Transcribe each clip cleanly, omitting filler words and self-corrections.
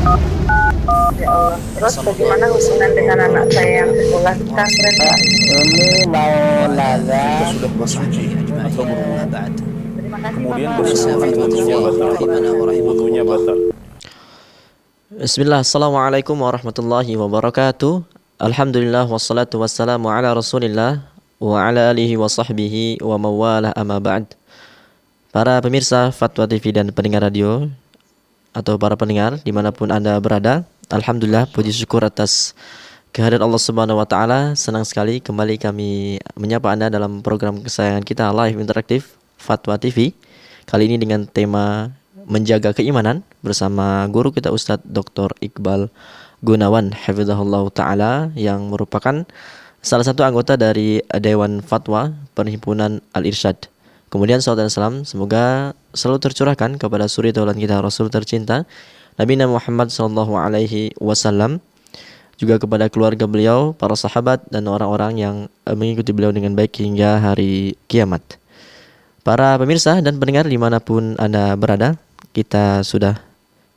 Ya Allah. Terus bagaimana hubungan dengan anak saya yang sekolah di pesantren, Pak? Ini mau nanya. Jika sudah bersuci atau berwudu, Terima kasih, kemudian Bapak. bersuci, wudunya batal. Wudunya batal. Bismillah, Assalamualaikum warahmatullahi wabarakatuh. Alhamdulillah, wassalatu wassalamu ala rasulillah wa ala alihi wa sahbihi wa mawalah amma ba'd. Para pemirsa Fatwa TV dan pendengar radio atau para pendengar dimanapun Anda berada, Alhamdulillah, puji syukur atas kehadiran Allah Subhanahu wa Ta'ala. Senang sekali kembali kami menyapa Anda dalam program kesayangan kita live interaktif Fatwa TV. Kali ini dengan tema menjaga keimanan bersama guru kita Ustadz Dr. Iqbal Gunawan hafizahullah ta'ala, yang merupakan salah satu anggota dari Dewan Fatwa Perhimpunan Al-Irsyad. Kemudian salam dan salam semoga selalu tercurahkan kepada suri taulan kita Rasul tercinta Nabi Muhammad SAW, juga kepada keluarga beliau, para sahabat dan orang-orang yang mengikuti beliau dengan baik hingga hari kiamat. Para pemirsa dan pendengar dimanapun Anda berada, kita sudah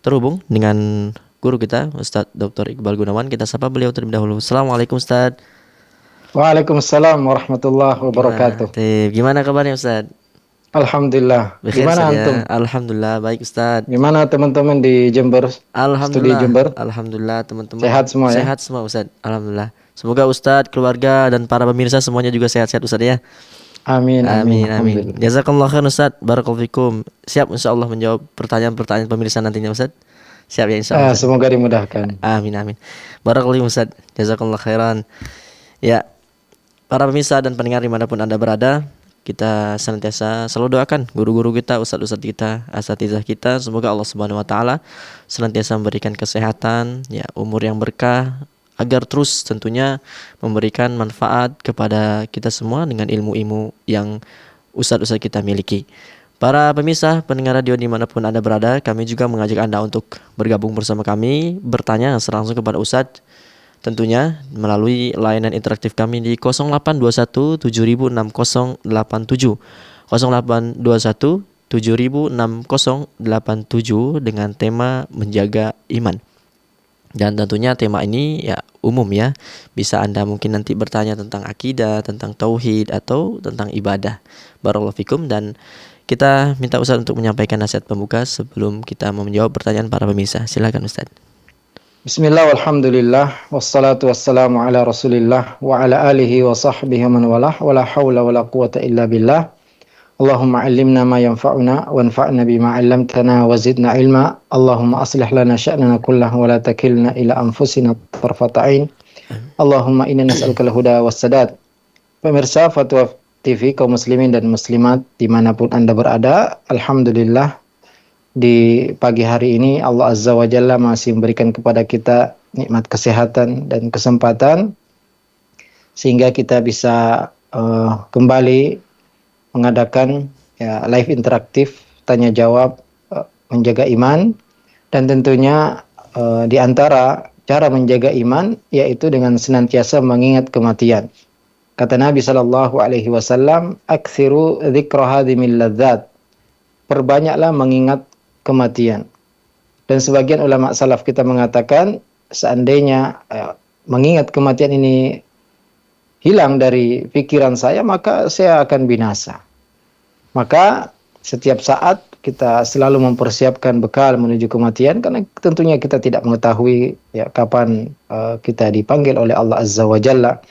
terhubung dengan guru kita Ustadz Dr. Iqbal Gunawan. Kita sapa beliau terlebih dahulu. Assalamualaikum Ustadz. Waalaikumsalam warahmatullahi wabarakatuh. Gimana kabarnya Ustadz? Alhamdulillah. Gimana antum? Alhamdulillah baik Ustadz. Gimana teman-teman di Jember? Studi Jember? Alhamdulillah teman-teman. Sehat semua ya? Sehat semua Ustadz. Alhamdulillah. Semoga Ustadz, keluarga dan para pemirsa semuanya juga sehat-sehat Ustadz ya. Amin. Jazakallah khair Ustadz. Barakallahu fikum. Siap insyaallah menjawab pertanyaan-pertanyaan pemirsa nantinya Ustadz. Siap ya insyaallah. Semoga dimudahkan. Amin. Barakallahu Ustadz. Jazakallah khairan. Ya, para pemirsa dan pendengar dimanapun Anda berada, kita senantiasa selalu doakan guru-guru kita, ustadz-ustadz kita, asatizah kita, semoga Allah Subhanahu wa taala senantiasa memberikan kesehatan, ya, umur yang berkah, agar terus tentunya memberikan manfaat kepada kita semua dengan ilmu-ilmu yang ustadz-ustadz kita miliki. Para pemirsa pendengar radio dimanapun Anda berada, kami juga mengajak Anda untuk bergabung bersama kami, bertanya langsung kepada ustadz, tentunya melalui layanan interaktif kami di 0821 706087, 0821 706087 dengan tema menjaga iman. Dan tentunya tema ini ya umum ya, bisa Anda mungkin nanti bertanya tentang akidah, tentang tauhid atau tentang ibadah. Barakallahu fikum. Dan kita minta Ustaz untuk menyampaikan nasihat pembuka sebelum kita menjawab pertanyaan para pemirsa. Silakan Ustaz. Bismillah walhamdulillah wassalatu wassalamu ala rasulillah wa ala alihi wa sahbihi man walah wa la hawla wa la quwata illa billah. Allahumma allimna ma yanfa'una wanfa'na bima 'allamtana wa zidna ilma. Allahumma aslih lana sya'nana kullahu wa la takilna ila anfusina tarfata 'ain. Allahumma inna nas'aluka al-huda was-sadad. Pemirsa Fatwa TV kaum muslimin dan muslimat dimanapun Anda berada, alhamdulillah di pagi hari ini Allah Azza wa Jalla masih memberikan kepada kita nikmat kesehatan dan kesempatan sehingga kita bisa kembali mengadakan ya, live interaktif tanya jawab menjaga iman. Dan tentunya di antara cara menjaga iman yaitu dengan senantiasa mengingat kematian. Kata Nabi sallallahu alaihi wasallam, "Aktsiru dzikra hadhimil ladzat." Perbanyaklah mengingat kematian. Dan sebagian ulama salaf kita mengatakan seandainya mengingat kematian ini hilang dari pikiran saya, maka saya akan binasa. Maka setiap saat kita selalu mempersiapkan bekal menuju kematian, karena tentunya kita tidak mengetahui ya kapan kita dipanggil oleh Allah Azza wa Jalla.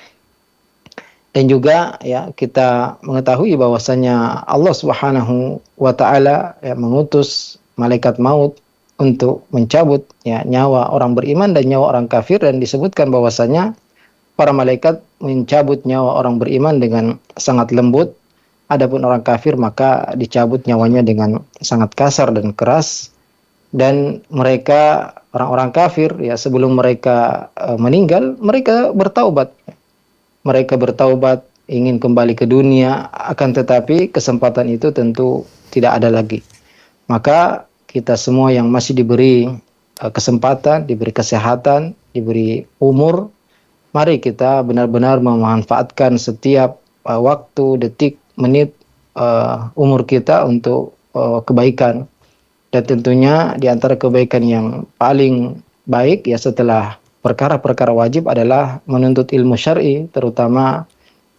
Dan juga ya kita mengetahui bahwasanya Allah Subhanahu wa taala ya, mengutus malaikat maut untuk mencabut ya nyawa orang beriman dan nyawa orang kafir, dan disebutkan bahwasanya para malaikat mencabut nyawa orang beriman dengan sangat lembut, adapun orang kafir maka dicabut nyawanya dengan sangat kasar dan keras. Dan mereka orang-orang kafir ya sebelum mereka meninggal, mereka bertaubat. Mereka bertaubat ingin kembali ke dunia, akan tetapi kesempatan itu tentu tidak ada lagi. Maka kita semua yang masih diberi kesempatan, diberi kesehatan, diberi umur, mari kita benar-benar memanfaatkan setiap waktu, detik, menit umur kita untuk kebaikan. Dan tentunya di antara kebaikan yang paling baik ya setelah perkara-perkara wajib adalah menuntut ilmu syar'i, terutama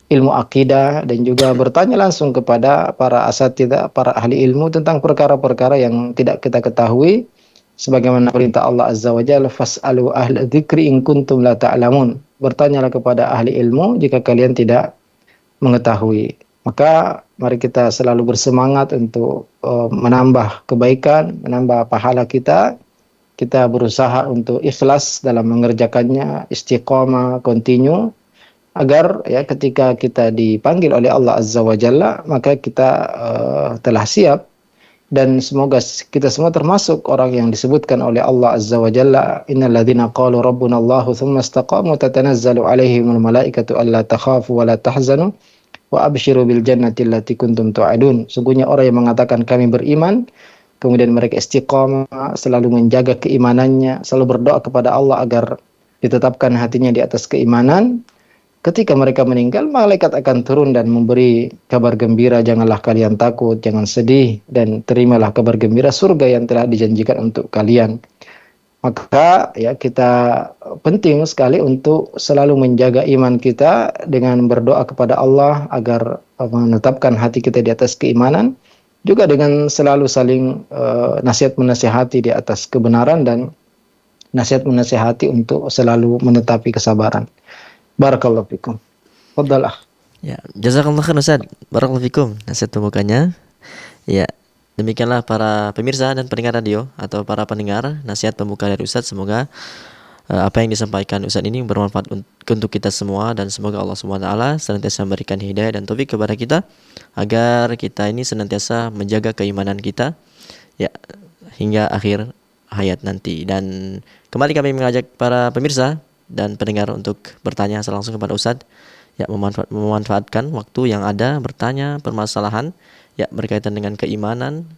ilmu akidah, dan juga bertanya langsung kepada para asatidzah, para ahli ilmu tentang perkara-perkara yang tidak kita ketahui, sebagaimana perintah Allah Azza wa Jalla, fas'alu ahla dzikri in kuntum la ta'lamun. Bertanyalah kepada ahli ilmu jika kalian tidak mengetahui. Maka mari kita selalu bersemangat untuk menambah kebaikan, menambah pahala kita. Kita berusaha untuk ikhlas dalam mengerjakannya, istiqamah, continue, agar ya ketika kita dipanggil oleh Allah Azza wa Jalla, maka kita telah siap, dan semoga kita semua termasuk orang yang disebutkan oleh Allah Azza wa Jalla, innal ladzina qalu rabbuna Allahu tsumma istaqamu tatanazzalu alaihimul malaikatu alla takhafu wa la tahzanu wa absyiru bil jannati allati kuntum tu'adun. Sungguhnya orang yang mengatakan kami beriman, kemudian mereka istiqamah, selalu menjaga keimanannya, selalu berdoa kepada Allah agar ditetapkan hatinya di atas keimanan. Ketika mereka meninggal, malaikat akan turun dan memberi kabar gembira, janganlah kalian takut, jangan sedih, dan terimalah kabar gembira surga yang telah dijanjikan untuk kalian. Maka ya kita penting sekali untuk selalu menjaga iman kita dengan berdoa kepada Allah agar menetapkan hati kita di atas keimanan, juga dengan selalu saling nasihat menasihati di atas kebenaran, dan nasihat menasihati untuk selalu menetapi kesabaran. Barakallahu fikum. Fadal. Ya, jazakallahu khairan Ustaz. Barakallahu fikum. Nasihat pembukanya. Ya, demikianlah para pemirsa dan pendengar radio atau para pendengar nasihat pembuka dari Ustaz. Semoga apa yang disampaikan Ustaz ini bermanfaat untuk kita semua, dan semoga Allah SWT senantiasa memberikan hidayah dan taufik kepada kita agar kita ini senantiasa menjaga keimanan kita ya hingga akhir hayat nanti. Dan kembali kami mengajak para pemirsa dan pendengar untuk bertanya langsung kepada Ustadz ya, memanfaatkan waktu yang ada bertanya permasalahan ya berkaitan dengan keimanan,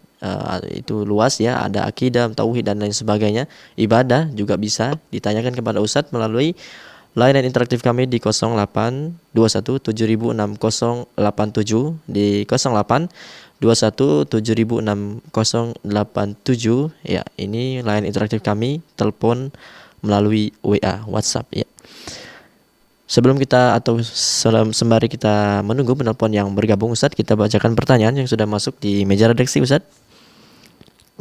itu luas ya, ada akidah, tauhid dan lain sebagainya, ibadah juga bisa ditanyakan kepada Ustadz melalui layanan interaktif kami di 0821706087 di 0821706087 ya, ini layanan interaktif kami, telepon melalui WA, WhatsApp ya. Sebelum kita atau sembari kita menunggu penelpon yang bergabung Ustadz, kita bacakan pertanyaan yang sudah masuk di meja redaksi Ustadz.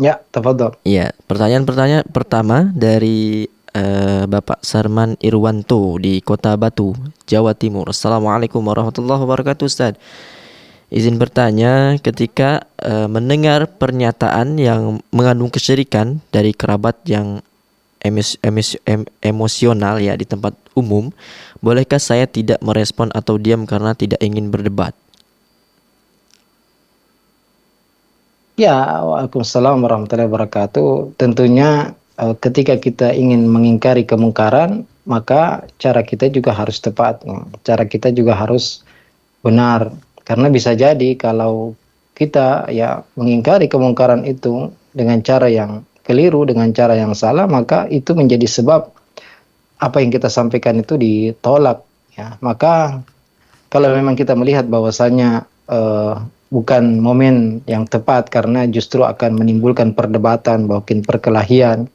Ya, tafadhol. Iya, pertanyaan pertama dari Bapak Sarman Irwanto di Kota Batu, Jawa Timur. Assalamualaikum warahmatullahi wabarakatuh Ustadz. Izin bertanya, ketika mendengar pernyataan yang mengandung kesyirikan dari kerabat yang emosional ya di tempat umum, bolehkah saya tidak merespon atau diam karena tidak ingin berdebat? Ya, waalaikumsalam warahmatullahi wabarakatuh. Tentunya ketika kita ingin mengingkari kemungkaran, maka cara kita juga harus tepat, cara kita juga harus benar. Karena bisa jadi kalau kita ya mengingkari kemungkaran itu dengan cara yang keliru, dengan cara yang salah, maka itu menjadi sebab apa yang kita sampaikan itu ditolak ya. Maka kalau memang kita melihat bahwasanya bukan momen yang tepat karena justru akan menimbulkan perdebatan, bahkan perkelahian,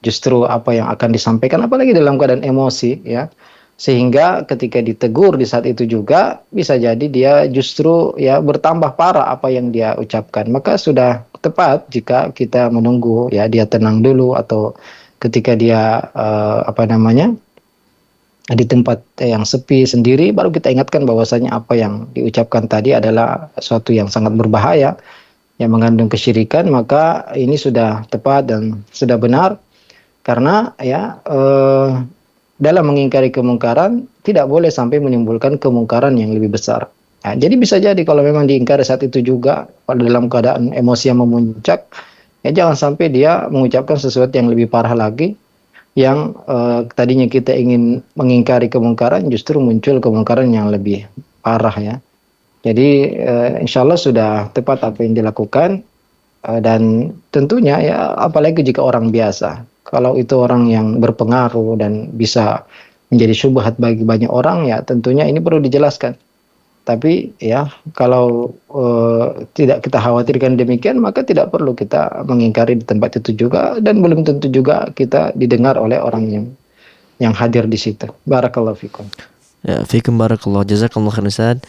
justru apa yang akan disampaikan apalagi dalam keadaan emosi ya, sehingga ketika ditegur di saat itu juga bisa jadi dia justru ya bertambah parah apa yang dia ucapkan. Maka sudah tepat jika kita menunggu ya dia tenang dulu, atau ketika dia di tempat yang sepi sendiri, baru kita ingatkan bahwasanya apa yang diucapkan tadi adalah sesuatu yang sangat berbahaya, yang mengandung kesyirikan. Maka ini sudah tepat dan sudah benar, karena ya dalam mengingkari kemungkaran tidak boleh sampai menimbulkan kemungkaran yang lebih besar. Nah, jadi bisa jadi kalau memang diingkari saat itu juga pada dalam keadaan emosi yang memuncak, ya jangan sampai dia mengucapkan sesuatu yang lebih parah lagi, yang tadinya kita ingin mengingkari kemungkaran justru muncul kemungkaran yang lebih parah ya. Jadi insya Allah sudah tepat apa yang dilakukan, dan tentunya ya apalagi jika orang biasa. Kalau itu orang yang berpengaruh dan bisa menjadi syubhat bagi banyak orang, ya tentunya ini perlu dijelaskan. Tapi ya kalau tidak kita khawatirkan demikian, maka tidak perlu kita mengingkari di tempat itu juga, dan belum tentu juga kita didengar oleh orang yang hadir di situ. Barakallahu fikum. Ya, fikum barakallah. Jazakallah khairan Ustaz.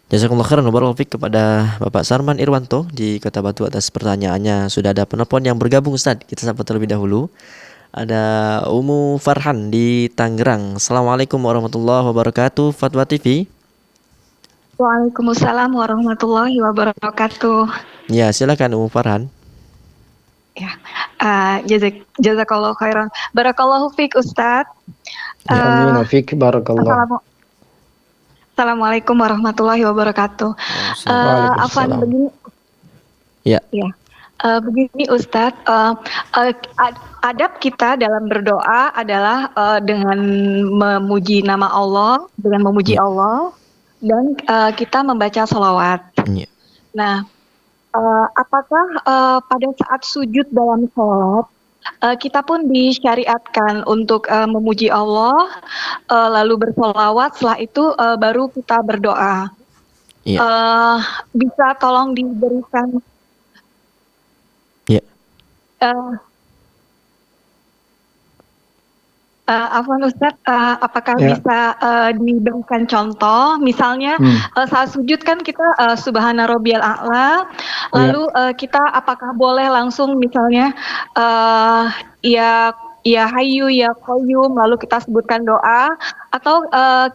Jazakallah khairan barakallahu fik kepada Bapak Sarman Irwanto di Kota Batu atas pertanyaannya. Sudah ada penelpon yang bergabung Ustaz. Kita sapa terlebih dahulu. Ada Umu Farhan di Tangerang. Assalamualaikum warahmatullahi wabarakatuh. Fatwa TV. Waalaikumsalam warahmatullahi wabarakatuh. Ya, silakan Umu Farhan. Ya, jazakallahu khairan. Barakallahu fiik Ustadz. Ya, amin wa fik barakallah. Assalamualaikum warahmatullahi wabarakatuh. Afwan begini. Ya. Ya. Begini Ustadz, adab kita dalam berdoa adalah dengan memuji nama Allah, dengan memuji Allah, dan kita membaca sholawat. Ya. Nah, apakah pada saat sujud dalam sholat kita pun disyariatkan untuk memuji Allah, lalu bersolawat, setelah itu baru kita berdoa. Iya. Bisa tolong diberikan Afwan Ustadz, apakah bisa diberikan contoh, misalnya saat sujud kan kita Subhana Rabbiyal A'la, lalu kita apakah boleh langsung misalnya ya Hayyu ya Qayyum, lalu kita sebutkan doa, atau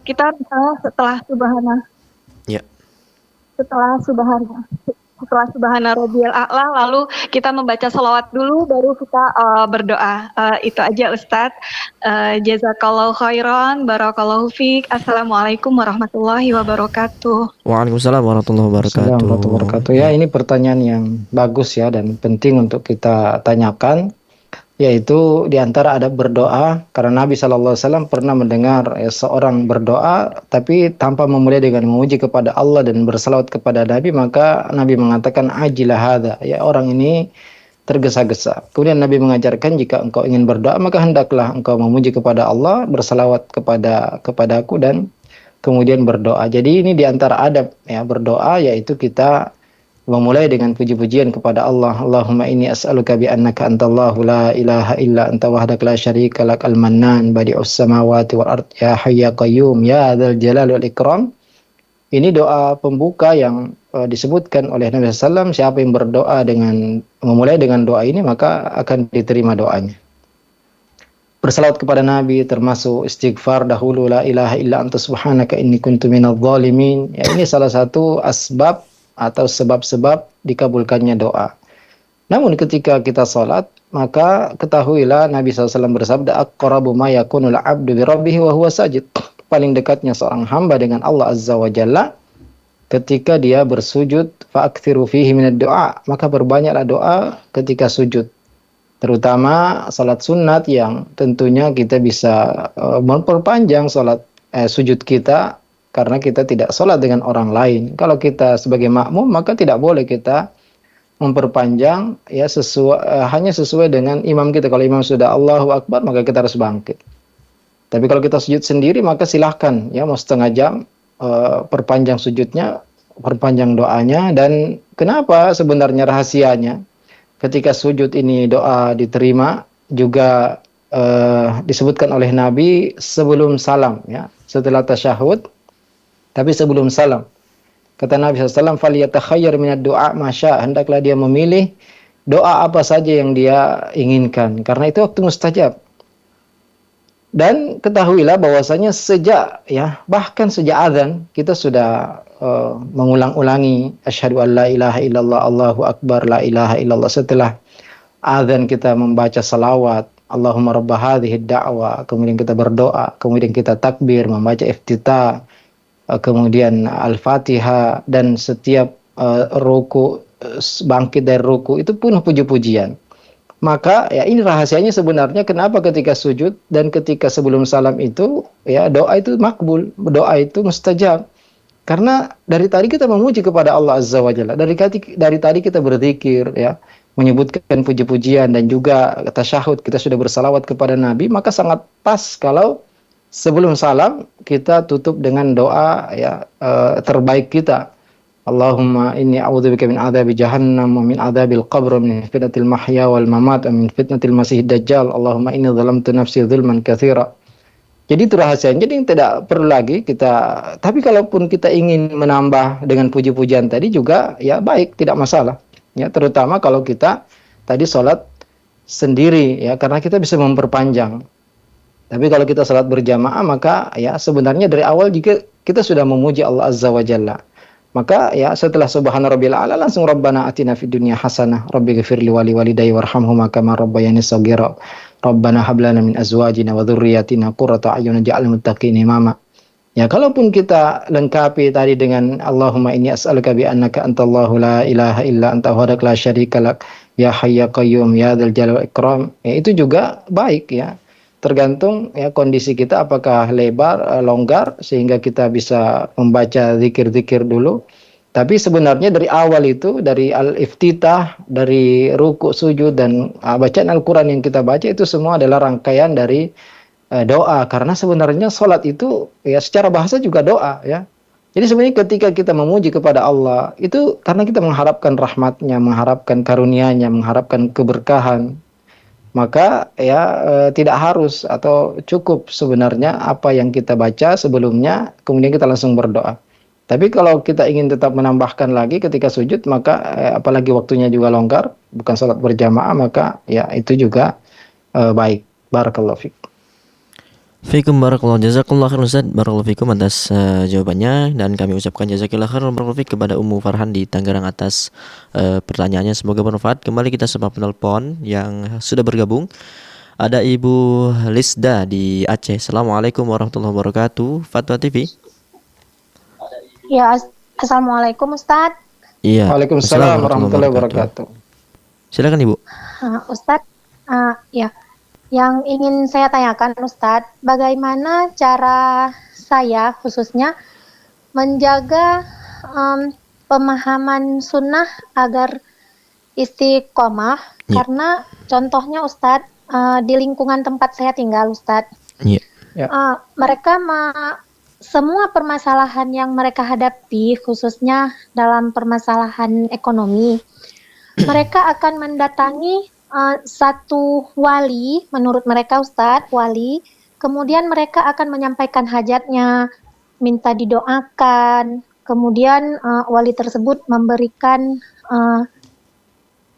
kita misalnya setelah Subhana Rabbiyal A'la, lalu kita membaca sholawat dulu, baru kita berdoa. Itu aja Ustadz. Jazakallahu khairan, barakallahu fiik. Assalamualaikum warahmatullahi wabarakatuh. Waalaikumsalam warahmatullahi wabarakatuh. Ya, ini pertanyaan yang bagus ya, dan penting untuk kita tanyakan. Yaitu diantara adab berdoa, karena Nabi SAW pernah mendengar seorang berdoa tapi tanpa memulai dengan memuji kepada Allah dan bersalawat kepada Nabi, maka Nabi mengatakan ajilah hadza, ya orang ini tergesa-gesa. Kemudian Nabi mengajarkan, jika engkau ingin berdoa maka hendaklah engkau memuji kepada Allah, bersalawat kepadaku, dan kemudian berdoa. Jadi ini diantara adab ya berdoa, yaitu kita memulai dengan puji-pujian kepada Allah. Allahumma inni as'aluka bi annaka antallahu la ilaha illa anta wahdaka la syarika lak al-mannan badi'us samawati wal ard ya hayya qayyum ya dzal jalali wal ikram. Ini doa pembuka yang disebutkan oleh Nabi SAW. Siapa yang berdoa dengan memulai dengan doa ini, maka akan diterima doanya. Bersalawat kepada Nabi termasuk istighfar dahulu, la ilaha illa anta subhanaka inni kuntu minadh dhalimin. Ya, ini salah satu asbab atau sebab-sebab dikabulkannya doa. Namun ketika kita salat, maka ketahuilah Nabi SAW bersabda, aqrabu ma yakunul abdu bi rabbih wa huwa sajid. Paling dekatnya seorang hamba dengan Allah Azza wa Jalla ketika dia bersujud, fa'aktsiru fihi minad du'a, maka berbanyaklah doa ketika sujud. Terutama salat sunat yang tentunya kita bisa memperpanjang sujud kita, karena kita tidak sholat dengan orang lain. Kalau kita sebagai makmum, maka tidak boleh kita memperpanjang ya hanya sesuai dengan imam kita. Kalau imam sudah Allahu Akbar, maka kita harus bangkit. Tapi kalau kita sujud sendiri, maka silahkan ya mau setengah jam perpanjang sujudnya, perpanjang doanya. Dan kenapa sebenarnya rahasianya ketika sujud ini doa diterima juga disebutkan oleh Nabi sebelum salam ya, setelah tasyahud. Tapi sebelum salam, kata Nabi SAW, falyatakhayyar minad du'a masya, hendaklah dia memilih doa apa saja yang dia inginkan, karena itu waktu mustajab. Dan ketahuilah bahwasanya bahkan sejak azan kita sudah mengulang-ulangi asyhadu an la ilaha illallah, Allahu akbar, la ilaha illallah. Setelah azan kita membaca salawat, Allahumma rabba hadhihi da'wa, kemudian kita berdoa, kemudian kita takbir, membaca iftitah, kemudian Al-Fatihah, dan setiap ruku, bangkit dari ruku itu penuh puji-pujian. Maka ya ini rahasianya sebenarnya kenapa ketika sujud dan ketika sebelum salam itu ya doa itu makbul, doa itu mustajab. Karena dari tadi kita memuji kepada Allah Azza wa Jalla. Dari tadi kita berzikir ya, menyebutkan puji-pujian, dan juga tasyahud kita sudah bersalawat kepada Nabi, maka sangat pas kalau sebelum salam kita tutup dengan doa ya terbaik kita. Allahumma inni a'udzubika min adzabi jahannam wa min adzabil qabr wa min fitnatil mahya wal mamat wa min fitnatil masiihid dajjal. Allahumma inni zalamtu nafsi dzulman katsira. Jadi itu rahasianya. Jadi tidak perlu lagi kita, tapi kalaupun kita ingin menambah dengan puji-pujian tadi juga ya baik, tidak masalah. Ya, terutama kalau kita tadi sholat sendiri ya, karena kita bisa memperpanjang. Tapi kalau kita sholat berjamaah maka ya sebenarnya dari awal jika kita sudah memuji Allah Azza wa Jalla, maka ya setelah subhana rabbil a'la langsung rabbana atina fid dunya hasanah rabbighfirli wa liwalidayya warhamhuma kama rabbayani shaghira rabbana hab lana min azwajina wa dzurriyyatina qurrata a'yun waj'alna muttaqina imama. Ya, kalaupun kita lengkapi tadi dengan Allahumma inni as'aluka bi annaka antallahu la ilaha illa anta wahdaka la syarika lak ya hayya qayyum ya dzal jalali wal ikram, ya itu juga baik ya. Tergantung ya kondisi kita apakah lebar, longgar sehingga kita bisa membaca zikir-zikir dulu. Tapi sebenarnya dari awal itu, dari al-iftitah, dari ruku, sujud dan bacaan Al-Qur'an yang kita baca itu semua adalah rangkaian dari doa, karena sebenarnya sholat itu ya secara bahasa juga doa ya. Jadi sebenarnya ketika kita memuji kepada Allah itu karena kita mengharapkan rahmatnya, mengharapkan karunia-Nya, mengharapkan keberkahan. Maka ya tidak harus atau cukup sebenarnya apa yang kita baca sebelumnya kemudian kita langsung berdoa. Tapi kalau kita ingin tetap menambahkan lagi ketika sujud, maka apalagi waktunya juga longgar, bukan sholat berjamaah, maka ya itu juga baik. Barakallahu fiik. Fikum barakallahu, jazakallahu khairan Ustaz, barakallahu fikum atas jawabannya, dan kami ucapkan jazakallahu khairan barakallahu fik kepada Ummu Farhan di Tangerang atas pertanyaannya, semoga bermanfaat. Kembali kita sapa penelpon yang sudah bergabung. Ada Ibu Lisda di Aceh. Assalamualaikum warahmatullahi wabarakatuh. Fatwa TV. Ya, assalamualaikum Ustadz. Iya. Waalaikumsalam warahmatullahi wabarakatuh. Silakan Ibu. Ustadz, ya, yang ingin saya tanyakan Ustadz, bagaimana cara saya khususnya menjaga pemahaman sunnah agar istiqomah, karena contohnya Ustadz, di lingkungan tempat saya tinggal Ustadz, mereka semua permasalahan yang mereka hadapi, khususnya dalam permasalahan ekonomi, mereka akan mendatangi satu wali, menurut mereka Ustadz, wali, kemudian mereka akan menyampaikan hajatnya, minta didoakan, kemudian wali tersebut memberikan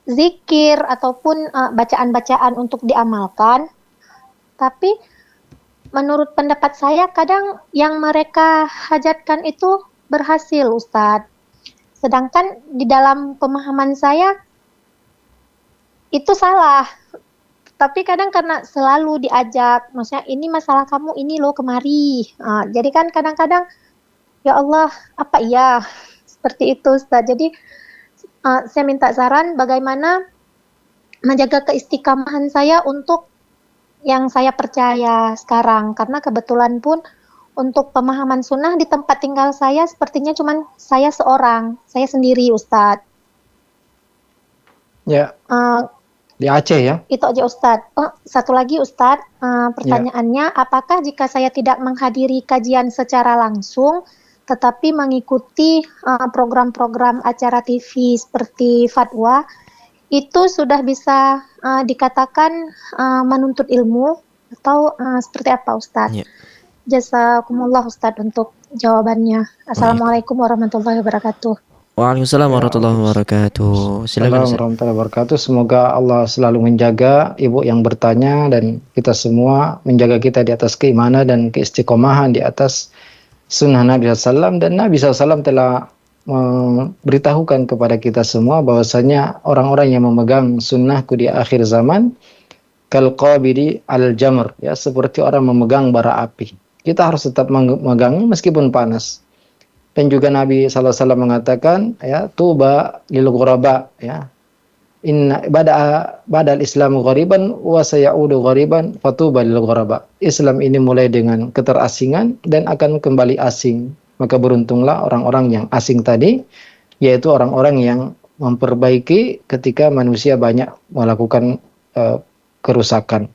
zikir ataupun bacaan-bacaan untuk diamalkan. Tapi menurut pendapat saya kadang yang mereka hajatkan itu berhasil Ustadz, sedangkan di dalam pemahaman saya itu salah. Tapi kadang karena selalu diajak, maksudnya ini masalah kamu ini loh kemari. Jadi kan kadang-kadang ya Allah apa iya seperti itu Ustaz. Jadi saya minta saran bagaimana menjaga keistiqamahan saya untuk yang saya percaya sekarang, karena kebetulan pun untuk pemahaman sunnah di tempat tinggal saya sepertinya cuman saya seorang, saya sendiri Ustaz. Ya. Di Aceh ya? Itu aja Ustadz. Satu lagi Ustadz, pertanyaannya, apakah jika saya tidak menghadiri kajian secara langsung, tetapi mengikuti program-program acara TV seperti Fatwa, itu sudah bisa dikatakan menuntut ilmu, atau seperti apa Ustadz? Jazakumullah Ustadz untuk jawabannya. Assalamualaikum warahmatullahi wabarakatuh. Waalaikumsalam warahmatullahi wabarakatuh. Silakan. Warahmatullahi wabarakatuh. Semoga Allah selalu menjaga Ibu yang bertanya dan kita semua menjaga kita di atas keimanan dan keistiqomahan di atas sunnah Nabi SAW. Dan Nabi SAW telah memberitahukan kepada kita semua bahwasanya orang-orang yang memegang sunnahku di akhir zaman kal qabidi al jamr, ya, seperti orang memegang bara api. Kita harus tetap memegangnya meskipun panas. Dan juga Nabi SAW mengatakan, ya, tuba lil ghuraba, ya, inna badal islamu ghariban wa sayaudu ghariban fatuba lil ghuraba. Islam ini mulai dengan keterasingan dan akan kembali asing. Maka beruntunglah orang-orang yang asing tadi, yaitu orang-orang yang memperbaiki ketika manusia banyak melakukan kerusakan.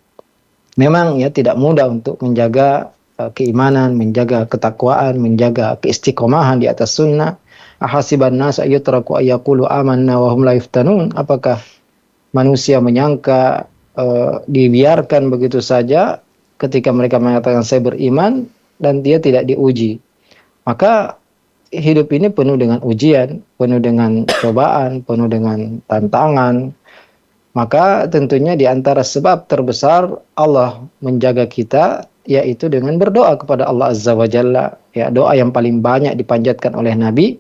Memang ya tidak mudah untuk menjaga keimanan, menjaga ketakwaan, menjaga keistiqomahan di atas sunnah. Ahasiban nas ayyutraku ayyaqulu amanna wa hum la yuftanun. Apakah manusia menyangka dibiarkan begitu saja ketika mereka mengatakan saya beriman dan dia tidak diuji? Maka hidup ini penuh dengan ujian, penuh dengan cobaan, penuh dengan tantangan. Maka tentunya di antara sebab terbesar Allah menjaga kita yaitu dengan berdoa kepada Allah Azza wa Jalla. Ya, doa yang paling banyak dipanjatkan oleh Nabi,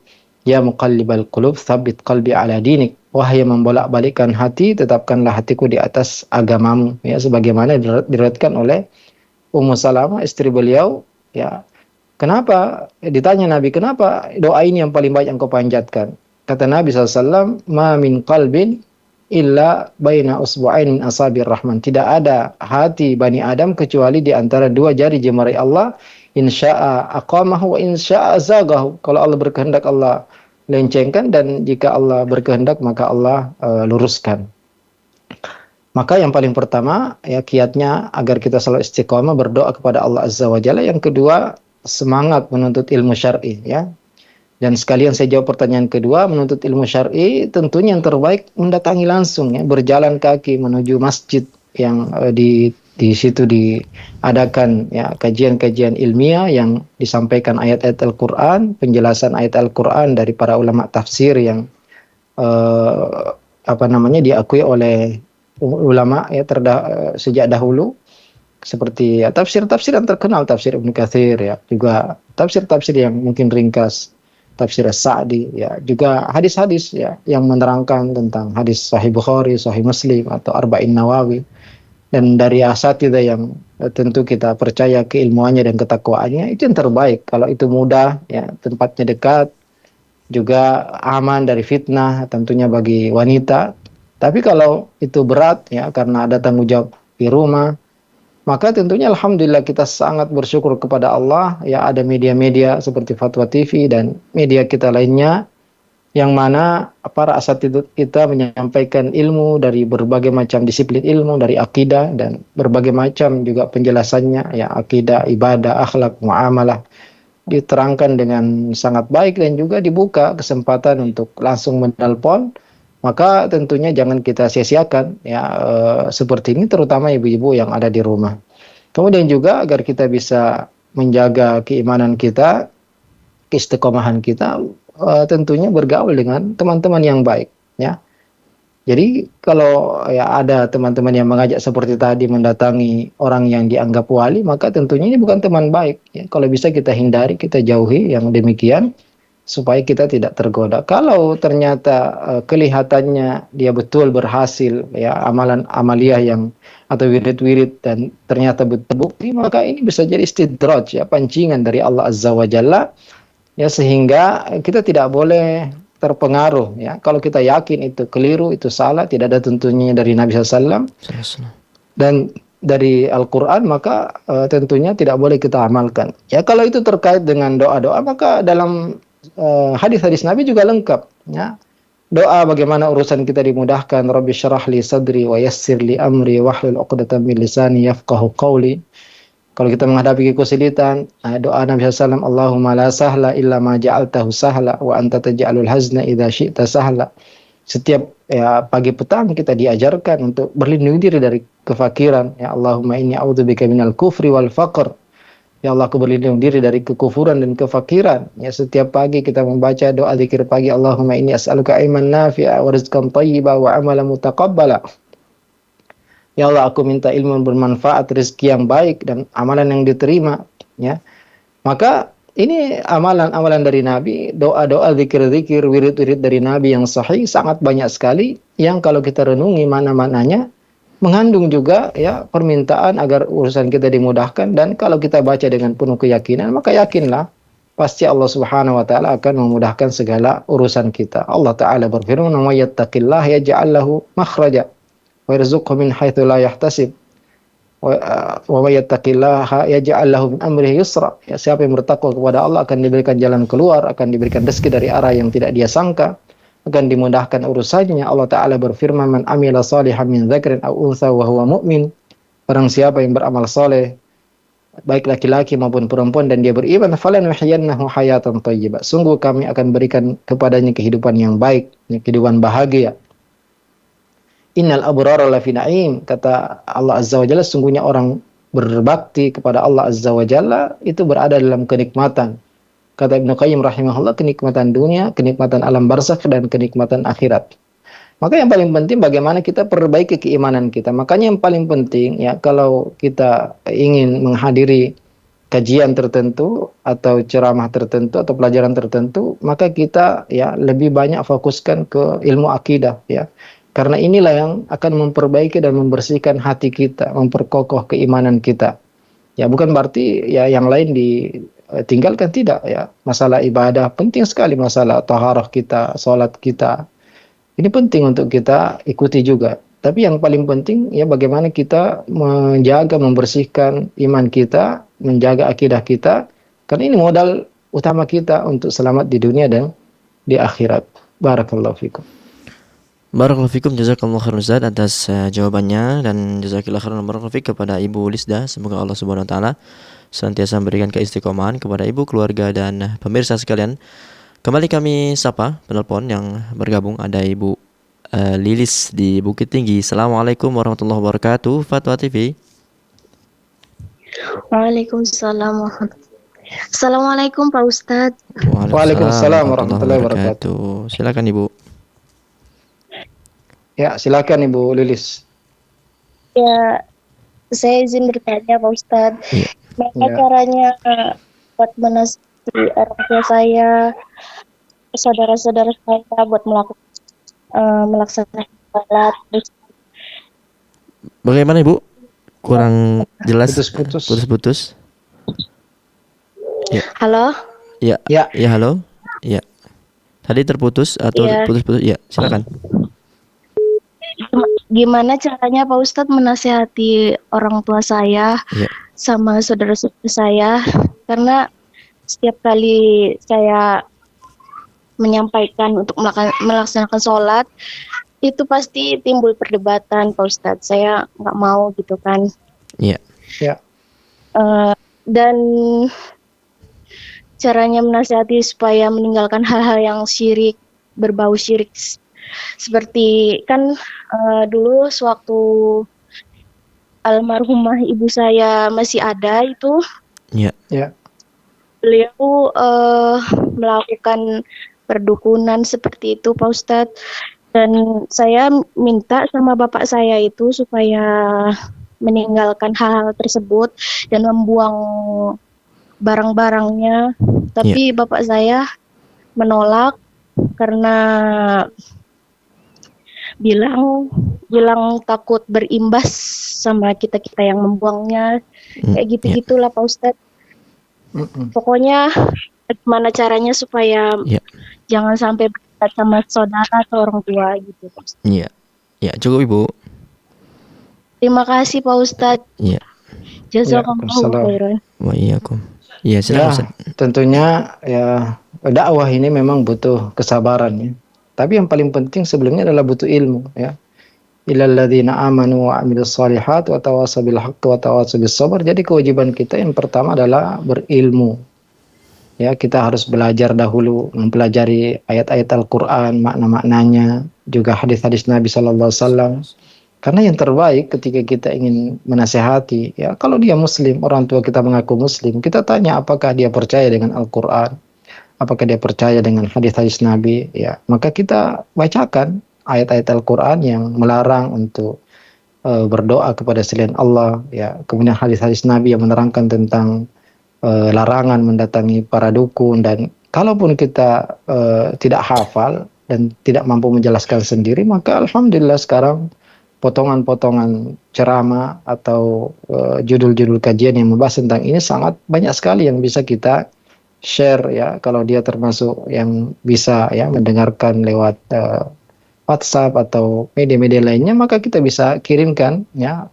ya muqallibal qulub tsabbit qalbi ala dinik. Wahai yang membolak-balikkan hati, tetapkanlah hatiku di atas agamamu. Ya, sebagaimana diriwayatkan oleh Ummu Salamah istri beliau, ya. Kenapa? Ditanya Nabi, kenapa doa ini yang paling banyak engkau panjatkan? Kata Nabi SAW, ma min qalbin illa baina usbu'ain min asabir rahman. Tidak ada hati Bani Adam kecuali di antara dua jari jemari Allah. Insya'a aqamahu wa insya'a zagahu. Kalau Allah berkehendak, Allah lencengkan, dan jika Allah berkehendak maka Allah luruskan. Maka yang paling pertama ya kiatnya agar kita selalu istiqomah berdoa kepada Allah Azza wa Jalla. Yang kedua, semangat menuntut ilmu syar'i, ya. Dan sekalian saya jawab pertanyaan kedua, menuntut ilmu syar'i tentunya yang terbaik mendatangi langsung, ya, berjalan kaki menuju masjid yang di situ diadakan ya kajian-kajian ilmiah yang disampaikan ayat-ayat Al-Qur'an, penjelasan ayat Al-Qur'an dari para ulama tafsir yang diakui oleh ulama ya sejak dahulu, seperti ya, tafsir-tafsir yang terkenal, tafsir Ibnu Katsir, ya, juga tafsir-tafsir yang mungkin ringkas, tafsir As-Sa'di, ya, juga hadis-hadis ya yang menerangkan tentang hadis Sahih Bukhari, Sahih Muslim atau Arba'in Nawawi, dan dari asatidzah yang tentu kita percaya keilmuannya dan ketakwaannya, itu yang terbaik. Kalau itu mudah, ya, tempatnya dekat, juga aman dari fitnah tentunya bagi wanita. Tapi kalau itu berat ya karena ada tanggung jawab di rumah, maka tentunya alhamdulillah kita sangat bersyukur kepada Allah ya ada media-media seperti Fatwa TV dan media kita lainnya yang mana para asatidz kita menyampaikan ilmu dari berbagai macam disiplin ilmu, dari akidah dan berbagai macam juga penjelasannya ya, akidah, ibadah, akhlak, muamalah, diterangkan dengan sangat baik dan juga dibuka kesempatan untuk langsung menelpon. Maka tentunya jangan kita sia-siakan ya seperti ini, terutama ibu-ibu yang ada di rumah. Kemudian juga agar kita bisa menjaga keimanan kita, keistiqomahan kita, tentunya bergaul dengan teman-teman yang baik, ya. Jadi kalau ya ada teman-teman yang mengajak seperti tadi mendatangi orang yang dianggap wali, maka tentunya ini bukan teman baik, ya. Kalau bisa kita hindari, kita jauhi yang demikian, supaya kita tidak tergoda. Kalau ternyata kelihatannya dia betul berhasil ya amaliyah yang atau wirid-wirid dan ternyata terbukti, maka ini bisa jadi istidraj ya, pancingan dari Allah Azza wa Jalla ya, sehingga kita tidak boleh terpengaruh ya. Kalau kita yakin itu keliru, itu salah, tidak ada tentunya dari Nabi SAW dan dari Al-Quran, maka tentunya tidak boleh kita amalkan. Ya, kalau itu terkait dengan doa-doa, maka dalam hadis-hadis Nabi juga lengkap ya. Doa bagaimana urusan kita dimudahkan, Rabbi syrah li sadri wa yassir li amri wahlul 'uqdatam min lisani yafqahu qawli. Kalau kita menghadapi kesulitan, doa Nabi SAW, Allahumma la sahla illa ma ja'altahu sahla wa anta taj'alul hazna idza syi'ta sahla. Setiap ya pagi petang kita diajarkan untuk berlindung diri dari kefakiran. Ya Allahumma inni a'udzubika minal kufri wal faqr. Ya Allah, aku berlindung diri dari kekufuran dan kefakiran. Ya, setiap pagi kita membaca doa zikir pagi, Allahumma inni as'aluka ilman nafi'a wa rizqan thayyiba wa amalan mutaqabbala. Ya Allah, aku minta ilmu bermanfaat, rezeki yang baik dan amalan yang diterima, ya. Maka ini amalan-amalan dari Nabi, doa-doa, zikir-zikir, wirid-wirid dari Nabi yang sahih sangat banyak sekali yang kalau kita renungi mana-mananya mengandung juga ya permintaan agar urusan kita dimudahkan, dan kalau kita baca dengan penuh keyakinan, maka yakinlah pasti Allah Subhanahu wa taala akan memudahkan segala urusan kita. Allah taala berfirman, "Wa may yattaqillaha yaj'al lahu makhraja wa yarzuqhu min haitsu la yahtasib. Wa may yattaqillaha yaj'al lahu min amrihi yusra." Ya, siapa yang bertakwa kepada Allah akan diberikan jalan keluar, akan diberikan rezeki dari arah yang tidak dia sangka, akan dimudahkan urusannya. Allah Ta'ala berfirman, man amila salihan min dzakrin aw untha wa huwa mu'min. Barang siapa yang beramal soleh baik laki-laki maupun perempuan dan dia beriman, falanuhyiyannahu hayatan thayyibah. Sungguh kami akan berikan kepadanya kehidupan yang baik, kehidupan bahagia. Innal abrara lafi na'im, kata Allah Azza wa Jalla, sungguhnya orang berbakti kepada Allah Azza wa Jalla itu berada dalam kenikmatan. Kata Ibnu Qayyim rahimahullah, kenikmatan dunia, kenikmatan alam barzakh, dan kenikmatan akhirat. Maka yang paling penting bagaimana kita perbaiki keimanan kita. Makanya yang paling penting ya, kalau kita ingin menghadiri kajian tertentu atau ceramah tertentu atau pelajaran tertentu, maka kita ya lebih banyak fokuskan ke ilmu akidah ya. Karena inilah yang akan memperbaiki dan membersihkan hati kita, memperkokoh keimanan kita. Ya bukan berarti ya yang lain ditinggalkan, tidak ya. Masalah ibadah penting sekali, masalah taharah kita, salat kita. Ini penting untuk kita ikuti juga. Tapi yang paling penting ya bagaimana kita menjaga, membersihkan iman kita, menjaga akidah kita. Karena ini modal utama kita untuk selamat di dunia dan di akhirat. Barakallahu fikum. Barakallahu fikum, jazakallahu khairan Ustaz atas jawabannya, dan jazakillahu khairan barakallahu fik kepada Ibu Lisda. Semoga Allah Subhanahu wa taala senantiasa memberikan keistiqomahan kepada ibu, keluarga, dan pemirsa sekalian. Kembali kami sapa penelpon yang bergabung. Ada Ibu Lilis di Bukit Tinggi. Assalamualaikum warahmatullahi wabarakatuh. Fatwa TV. Waalaikumsalam. Assalamualaikum Pak Ustadz. Waalaikumsalam warahmatullahi wabarakatuh. Silakan Ibu. Ya, silakan Ibu Lilis. Ya, saya izin bertanya Pak Ustadz. Iya. Bagaimana caranya buat menasihati orang tua saya, saudara-saudara saya buat melaksanakan salat. Bagaimana Ibu? Kurang jelas. Putus-putus. Ya. Halo? Ya. Ya. Ya, halo. Ya. Tadi terputus atau Ya. putus-putus? Ya, silakan. Gimana caranya Pak Ustadz menasihati orang tua saya Ya. sama saudara-saudara saya, karena setiap kali saya menyampaikan untuk melaksanakan sholat, itu pasti timbul perdebatan Pak Ustadz. Saya nggak mau gitu kan. Iya. Ya. Dan caranya menasihati supaya meninggalkan hal-hal yang syirik, berbau syirik. Seperti kan dulu sewaktu almarhumah ibu saya masih ada itu, Iya. Ya. beliau melakukan perdukunan seperti itu Pak Ustadz. Dan saya minta sama bapak saya itu supaya meninggalkan hal-hal tersebut dan membuang barang-barangnya. Tapi bapak saya menolak karena bilang takut berimbas sama kita yang membuangnya. Kayak gitu-gitulah Pak Ustadz. Pokoknya gimana caranya supaya jangan sampai berdebat sama saudara atau orang tua gitu Pak Ustadz. Iya. Ya, cukup Ibu. Terima kasih Pak Ustadz. Iya. Jazakallahu khairan. Wa iyyakum. Iya, silakan Ustaz. Tentunya ya dakwah ini memang butuh kesabaran ya. Tapi yang paling penting sebelumnya adalah butuh ilmu ya. Illal ladzina amanu wa 'amilus shalihat wa tawassaw bil haqqi wa tawassaw bis sabr. Jadi kewajiban kita yang pertama adalah berilmu. Ya, kita harus belajar dahulu, mempelajari ayat-ayat Al-Qur'an, makna-maknanya, juga hadis-hadis Nabi sallallahu alaihi wasallam. Karena yang terbaik ketika kita ingin menasehati, ya kalau dia muslim, orang tua kita mengaku muslim, kita tanya apakah dia percaya dengan Al-Qur'an, apakah dia percaya dengan hadis-hadis Nabi, ya maka kita bacakan ayat-ayat Al-Qur'an yang melarang untuk berdoa kepada selain Allah, ya kemudian hadis-hadis Nabi yang menerangkan tentang larangan mendatangi para dukun. Dan kalaupun kita tidak hafal dan tidak mampu menjelaskan sendiri, maka alhamdulillah sekarang potongan-potongan ceramah atau judul-judul kajian yang membahas tentang ini sangat banyak sekali yang bisa kita share ya, kalau dia termasuk yang bisa ya mendengarkan lewat WhatsApp atau media-media lainnya, maka kita bisa kirimkan ya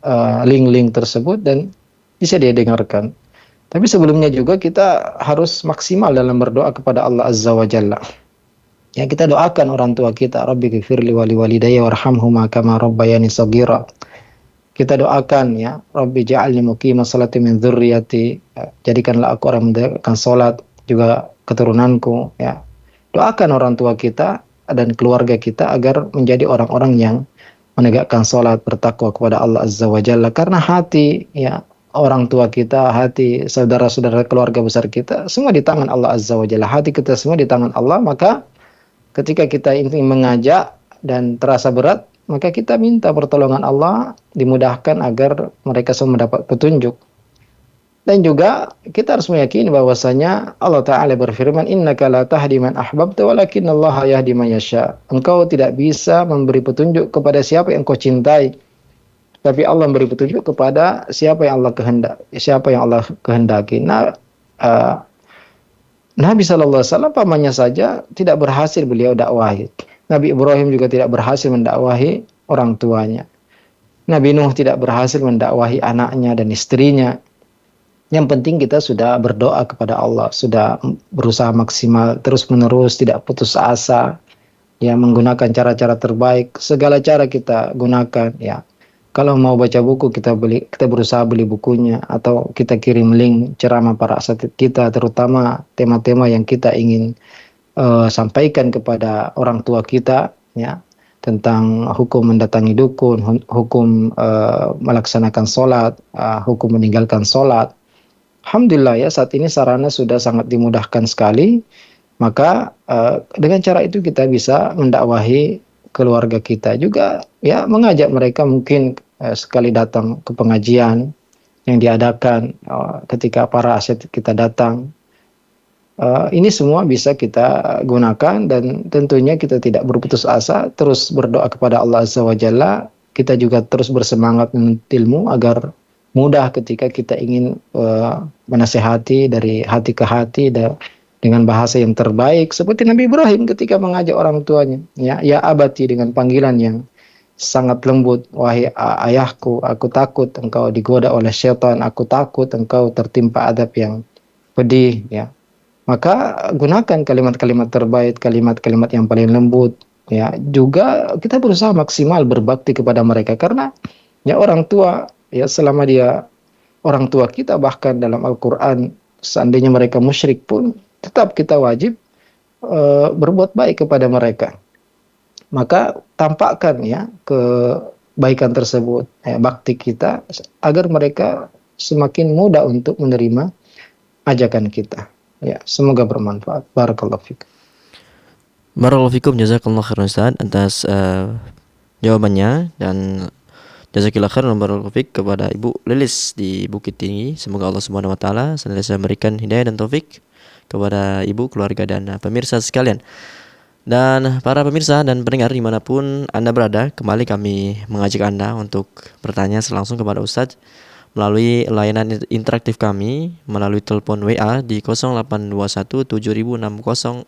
link-link tersebut dan bisa dia dengarkan. Tapi sebelumnya juga kita harus maksimal dalam berdoa kepada Allah Azza wa Jalla. Ya, kita doakan orang tua kita, Rabbi ghfirli wa liwalidayya warhamhuma kama rabbayani shaghira. kita doakan ya, Rabbi ja'alni muqimas salati min dzurriyyati, jadikanlah aku orang mendirikan salat juga keturunanku ya. Doakan orang tua kita dan keluarga kita agar menjadi orang-orang yang menegakkan salat, bertakwa kepada Allah Azza wa Jalla, karena hati ya orang tua kita, hati saudara-saudara keluarga besar kita semua di tangan Allah Azza wa Jalla. Hati kita semua di tangan Allah, maka ketika kita ingin mengajak dan terasa berat, maka kita minta pertolongan Allah, dimudahkan agar mereka semua mendapat petunjuk. Dan juga kita harus meyakini bahwasanya Allah Ta'ala berfirman, innaka la tahdi man ahbabta walakin Allah yahdi man yasha. Engkau tidak bisa memberi petunjuk kepada siapa yang kau cintai, tapi Allah memberi petunjuk kepada siapa yang Allah kehendaki. Nah, Nabi SAW pamannya saja tidak berhasil beliau dakwahi. Nabi Ibrahim juga tidak berhasil mendakwahi orang tuanya. Nabi Nuh tidak berhasil mendakwahi anaknya dan istrinya. Yang penting kita sudah berdoa kepada Allah, sudah berusaha maksimal, terus-menerus, tidak putus asa, ya, menggunakan cara-cara terbaik, segala cara kita gunakan, ya. Kalau mau baca buku kita berusaha beli bukunya, atau kita kirim link ceramah para asatidz kita, terutama tema-tema yang kita ingin sampaikan kepada orang tua kita, ya, tentang hukum mendatangi dukun, hukum melaksanakan sholat, hukum meninggalkan sholat. Alhamdulillah ya, saat ini sarana sudah sangat dimudahkan sekali. Maka dengan cara itu kita bisa mendakwahi keluarga kita juga, ya, mengajak mereka mungkin sekali datang ke pengajian yang diadakan ketika para asatidz kita datang. Ini semua bisa kita gunakan, dan tentunya kita tidak berputus asa, terus berdoa kepada Allah Azza wa Jalla. Kita juga terus bersemangat menuntut ilmu agar mudah ketika kita ingin menasehati dari hati ke hati dengan bahasa yang terbaik, seperti Nabi Ibrahim ketika mengajak orang tuanya, ya abati, dengan panggilan yang sangat lembut, wahai ayahku, aku takut engkau digoda oleh syaitan, aku takut engkau tertimpa adab yang pedih, ya. Maka gunakan kalimat-kalimat terbaik, kalimat-kalimat yang paling lembut, ya. Juga kita berusaha maksimal berbakti kepada mereka, karena ya orang tua, ya, selama dia orang tua kita, bahkan dalam Al-Quran seandainya mereka musyrik pun tetap kita wajib berbuat baik kepada mereka. Maka tampakkan ya kebaikan tersebut, bakti kita, agar mereka semakin mudah untuk menerima ajakan kita. Ya, semoga bermanfaat. Barakallahu fikum. Barakallahu fikum, jazakallahu khairan Ustaz atas jawabannya, dan jazakillah khairan barakallahu fik kepada Ibu Lilis di Bukit Tinggi. Semoga Allah Subhanahu wa taala senantiasa memberikan hidayah dan taufik kepada ibu, keluarga, dan pemirsa sekalian. Dan para pemirsa dan pendengar dimanapun Anda berada, kembali kami mengajak Anda untuk bertanya langsung kepada Ustadz melalui layanan interaktif kami, melalui telepon WA di 0821 706087,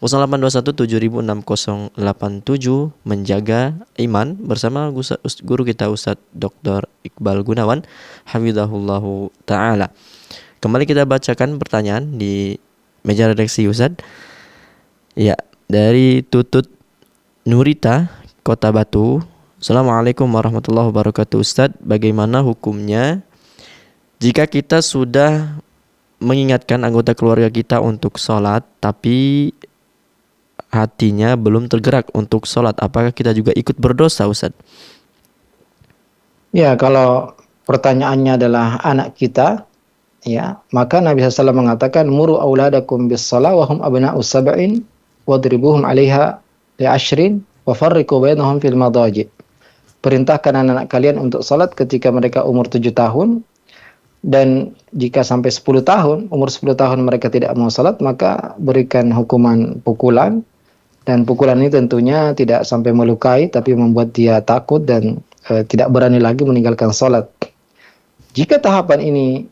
0821 706087, menjaga iman bersama guru kita Ustadz Dr. Iqbal Gunawan hafizahullahu ta'ala. Kembali kita bacakan pertanyaan di meja redaksi Ustadz. Ya, dari Tutut Nurita, Kota Batu. Assalamualaikum warahmatullahi wabarakatuh. Ustadz, bagaimana hukumnya jika kita sudah mengingatkan anggota keluarga kita untuk sholat, tapi hatinya belum tergerak untuk sholat? Apakah kita juga ikut berdosa, Ustadz? Ya, kalau pertanyaannya adalah anak kita, ya, maka Nabi SAW mengatakan, muru auladakum bis shalah wa hum abna'u sab'in wadribuhum 'alaiha li 'ashrin wa farriqu bainahum fil madaji'. Perintahkan anak-anak kalian untuk salat ketika mereka umur 7 tahun, dan jika sampai 10 tahun, umur 10 tahun mereka tidak mau salat, maka berikan hukuman pukulan, dan pukulan ini tentunya tidak sampai melukai, tapi membuat dia takut dan tidak berani lagi meninggalkan salat. Jika tahapan ini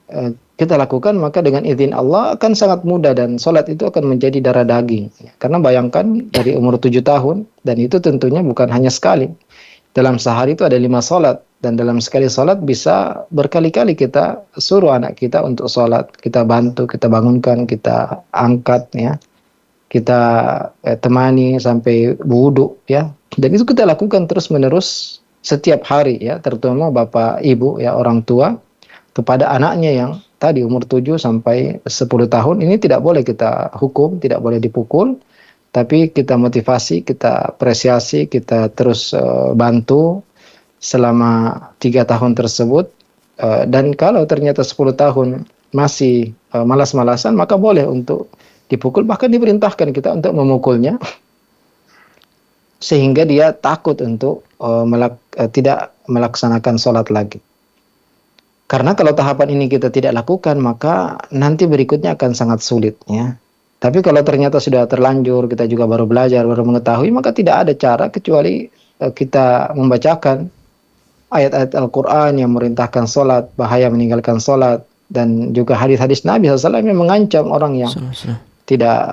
kita lakukan, maka dengan izin Allah akan sangat mudah, dan salat itu akan menjadi darah daging. Karena bayangkan dari umur 7 tahun, dan itu tentunya bukan hanya sekali. Dalam sehari itu ada 5 salat, dan dalam sekali salat bisa berkali-kali kita suruh anak kita untuk salat. Kita bantu, kita bangunkan, kita angkat, ya, kita temani sampai wudu, ya. Dan itu kita lakukan terus menerus setiap hari ya, terutama bapak ibu ya, orang tua kepada anaknya yang tadi umur 7 sampai 10 tahun. Ini tidak boleh kita hukum, tidak boleh dipukul, tapi kita motivasi, kita apresiasi, kita terus bantu selama 3 tahun tersebut. Dan kalau ternyata 10 tahun masih malas-malasan, maka boleh untuk dipukul, bahkan diperintahkan kita untuk memukulnya sehingga dia takut untuk tidak melaksanakan sholat lagi. Karena kalau tahapan ini kita tidak lakukan, maka nanti berikutnya akan sangat sulit ya. Tapi kalau ternyata sudah terlanjur, kita juga baru belajar, baru mengetahui, maka tidak ada cara kecuali kita membacakan ayat-ayat Al-Quran yang merintahkan sholat, bahaya meninggalkan sholat, dan juga hadis-hadis Nabi SAW yang mengancam orang yang tidak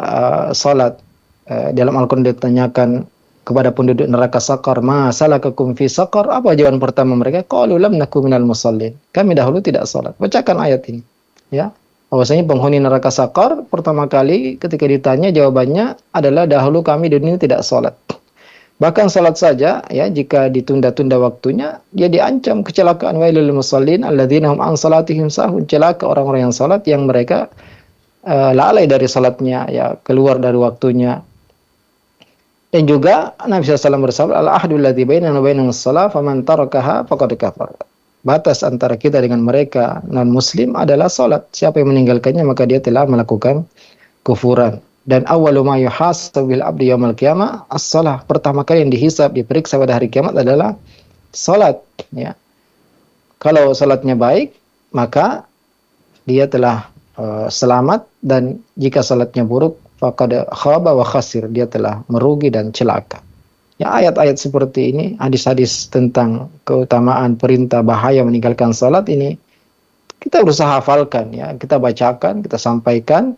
sholat. Dalam Al-Quran ditanyakan kepada penduduk neraka Saqar, ma salakakum fi Saqar? Apa jawaban pertama mereka? Qalu lam naku minal musallin. Kami dahulu tidak sholat. Bacakan ayat ini. Ya, bahwasanya penghuni neraka Saqar pertama kali ketika ditanya, jawabannya adalah dahulu kami di dunia tidak sholat. Bahkan sholat saja ya, jika ditunda-tunda waktunya, dia diancam kecelakaan. Wailul musallin alladzina hum an salatihim sahun. Celaka orang-orang yang sholat yang mereka lalai dari sholatnya ya, keluar dari waktunya. Dan juga Nabi SAW bersabda, al-ahdul ladzi bainana wa bainahumus shalah faman tarakaha faqad kafar. Batas antara kita dengan mereka non-muslim adalah salat. Siapa yang meninggalkannya maka dia telah melakukan kufuran. Dan awwalu ma yuhasabu bil abdi yaumil qiyamah as-shalah. Pertama kali yang dihisab, diperiksa pada hari kiamat adalah salat ya. Kalau salatnya baik, maka dia telah selamat, dan jika salatnya buruk, faqad khaba wa khasir, dia telah merugi dan celaka. Ya, ayat-ayat seperti ini, hadis-hadis tentang keutamaan perintah bahaya meninggalkan salat ini kita berusaha hafalkan ya, kita bacakan, kita sampaikan,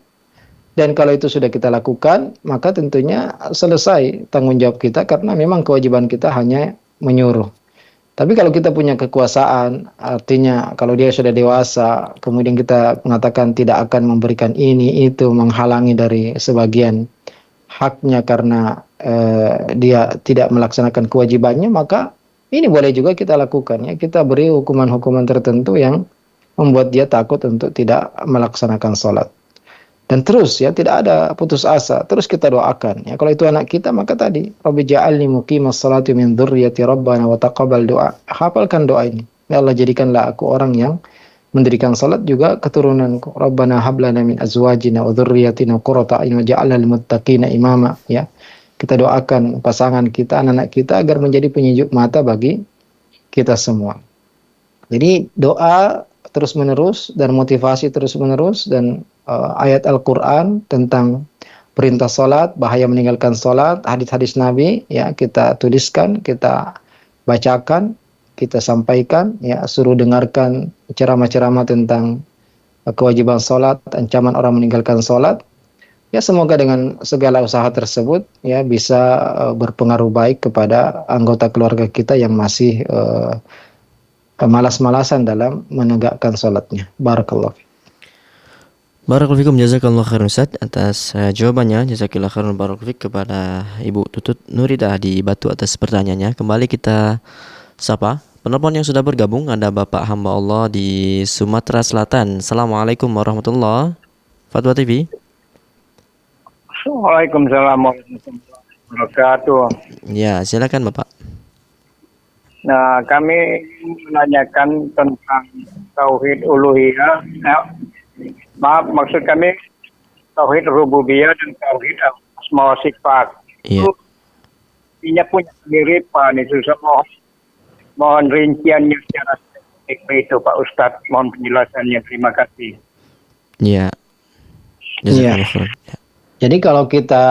dan kalau itu sudah kita lakukan, maka tentunya selesai tanggung jawab kita, karena memang kewajiban kita hanya menyuruh. Tapi kalau kita punya kekuasaan, artinya kalau dia sudah dewasa, kemudian kita mengatakan tidak akan memberikan ini, itu, menghalangi dari sebagian haknya karena dia tidak melaksanakan kewajibannya, maka ini boleh juga kita lakukan ya. Kita beri hukuman-hukuman tertentu yang membuat dia takut untuk tidak melaksanakan sholat. Dan terus ya, tidak ada putus asa, terus kita doakan ya. Kalau itu anak kita, maka tadi Rabbi ja'alni muqimas salati min dzurriyyati rabbana wa taqabbal doa. Hafalkan doa ini. Ya Allah, jadikanlah aku orang yang mendirikan salat juga keturunanku. Rabbana hab lana min azwajina wa dzurriyyatina qurrata a'yun waj'alna lil muttaqina imama ya. Kita doakan pasangan kita, anak-anak kita agar menjadi penyejuk mata bagi kita semua. Jadi doa terus-menerus dan motivasi terus-menerus, dan ayat Al-Quran tentang perintah salat, bahaya meninggalkan salat, hadis-hadis Nabi ya, kita tuliskan, kita bacakan, kita sampaikan ya, suruh dengarkan ceramah-ceramah tentang kewajiban salat, ancaman orang meninggalkan salat. Ya, semoga dengan segala usaha tersebut ya bisa berpengaruh baik kepada anggota keluarga kita yang masih malas-malasan dalam menegakkan salatnya. Barakallahu fiik. Barakallahu fikum, jazakallahu khairan Ustaz atas jawabannya. Jazakillah khairan barakallahu fiik kepada Ibu Tutut Nurida di Batu atas pertanyaannya. Kembali kita sapa penelpon yang sudah bergabung. Ada Bapak hamba Allah di Sumatera Selatan. Assalamualaikum warahmatullahi Fatwa TV. Waalaikumsalam warahmatullahi wabarakatuh. Ya, silakan Bapak. Nah, kami menanyakan tentang tauhid uluhiyah. Maaf, maksud kami tauhid rububiyah dan tauhid asma wa sifat. Iya. Ini punya kemiripan itu. Mohon rinciannya secara spesifik itu Pak Ustadz. Mohon penjelasannya. Terima kasih. Iya. Jazakallah khairan. Jadi kalau kita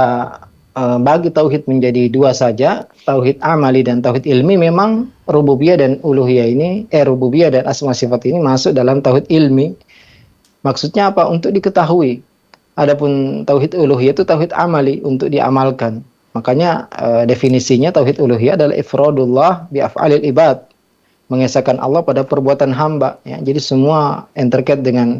bagi tauhid menjadi dua saja, tauhid amali dan tauhid ilmi, memang rububiyah dan uluhiyah ini, rububiyah dan asma sifat ini masuk dalam tauhid ilmi. Maksudnya apa? Untuk diketahui. Adapun tauhid uluhiyah itu tauhid amali, untuk diamalkan. Makanya definisinya tauhid uluhiyah adalah ifradullah bi af'alil ibad, mengesahkan Allah pada perbuatan hamba ya. Jadi semua yang terkait dengan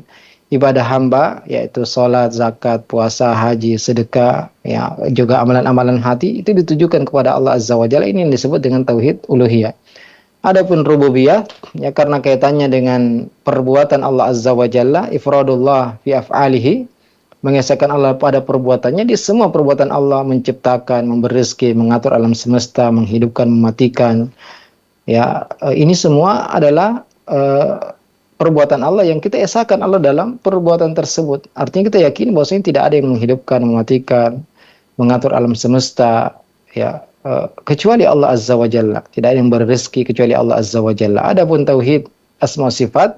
ibadah hamba, yaitu sholat, zakat, puasa, haji, sedekah, ya, juga amalan-amalan hati, itu ditujukan kepada Allah Azza wa Jalla. Ini yang disebut dengan tauhid uluhiyah. Adapun rububiyah ya karena kaitannya dengan perbuatan Allah Azza wa Jalla, ifradullah fi af'alihi, mengesahkan Allah pada perbuatannya di semua perbuatan Allah, menciptakan, memberi rezeki, mengatur alam semesta, menghidupkan, mematikan. Ya, ini semua adalah perbuatan Allah yang kita esahkan Allah dalam perbuatan tersebut. Artinya kita yakin bahwasanya tidak ada yang menghidupkan, mematikan, mengatur alam semesta, ya, kecuali Allah Azza wa Jalla. Tidak ada yang berrezeki kecuali Allah Azza wa Jalla. Adapun tauhid asma sifat,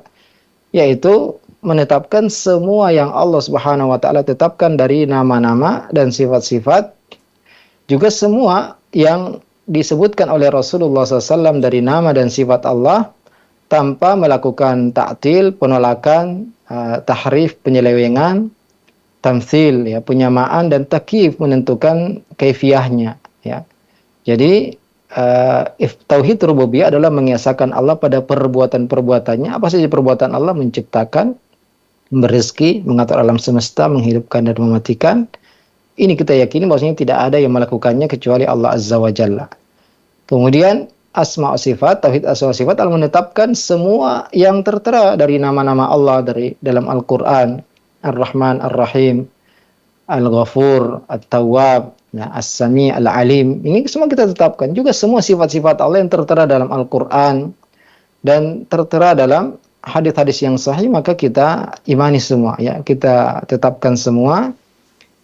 yaitu menetapkan semua yang Allah Subhanahu wa taala tetapkan dari nama-nama dan sifat-sifat, juga semua yang disebutkan oleh Rasulullah SAW dari nama dan sifat Allah tanpa melakukan ta'til, penolakan, tahrif, penyelewengan, tamtsil, ya, penyamaan, dan takyif, menentukan kaifiyahnya, ya. Jadi tauhid rububiyah adalah mengesahkan Allah pada perbuatan-perbuatannya. Apa saja perbuatan Allah? Menciptakan, berezeki, mengatur alam semesta, menghidupkan dan mematikan. Ini kita yakini bahwasanya tidak ada yang melakukannya kecuali Allah Azza wa Jalla. Kemudian asma sifat, tauhid asma sifat adalah menetapkan semua yang tertera dari nama-nama Allah dari dalam Al-Qur'an, Ar-Rahman, Ar-Rahim, Al-Ghafur, At-Tawwab, As-Sami, Al-Alim. Ini semua kita tetapkan. Juga semua sifat-sifat Allah yang tertera dalam Al-Qur'an dan tertera dalam hadis-hadis yang sahih, maka kita imani semua, ya. Kita tetapkan semua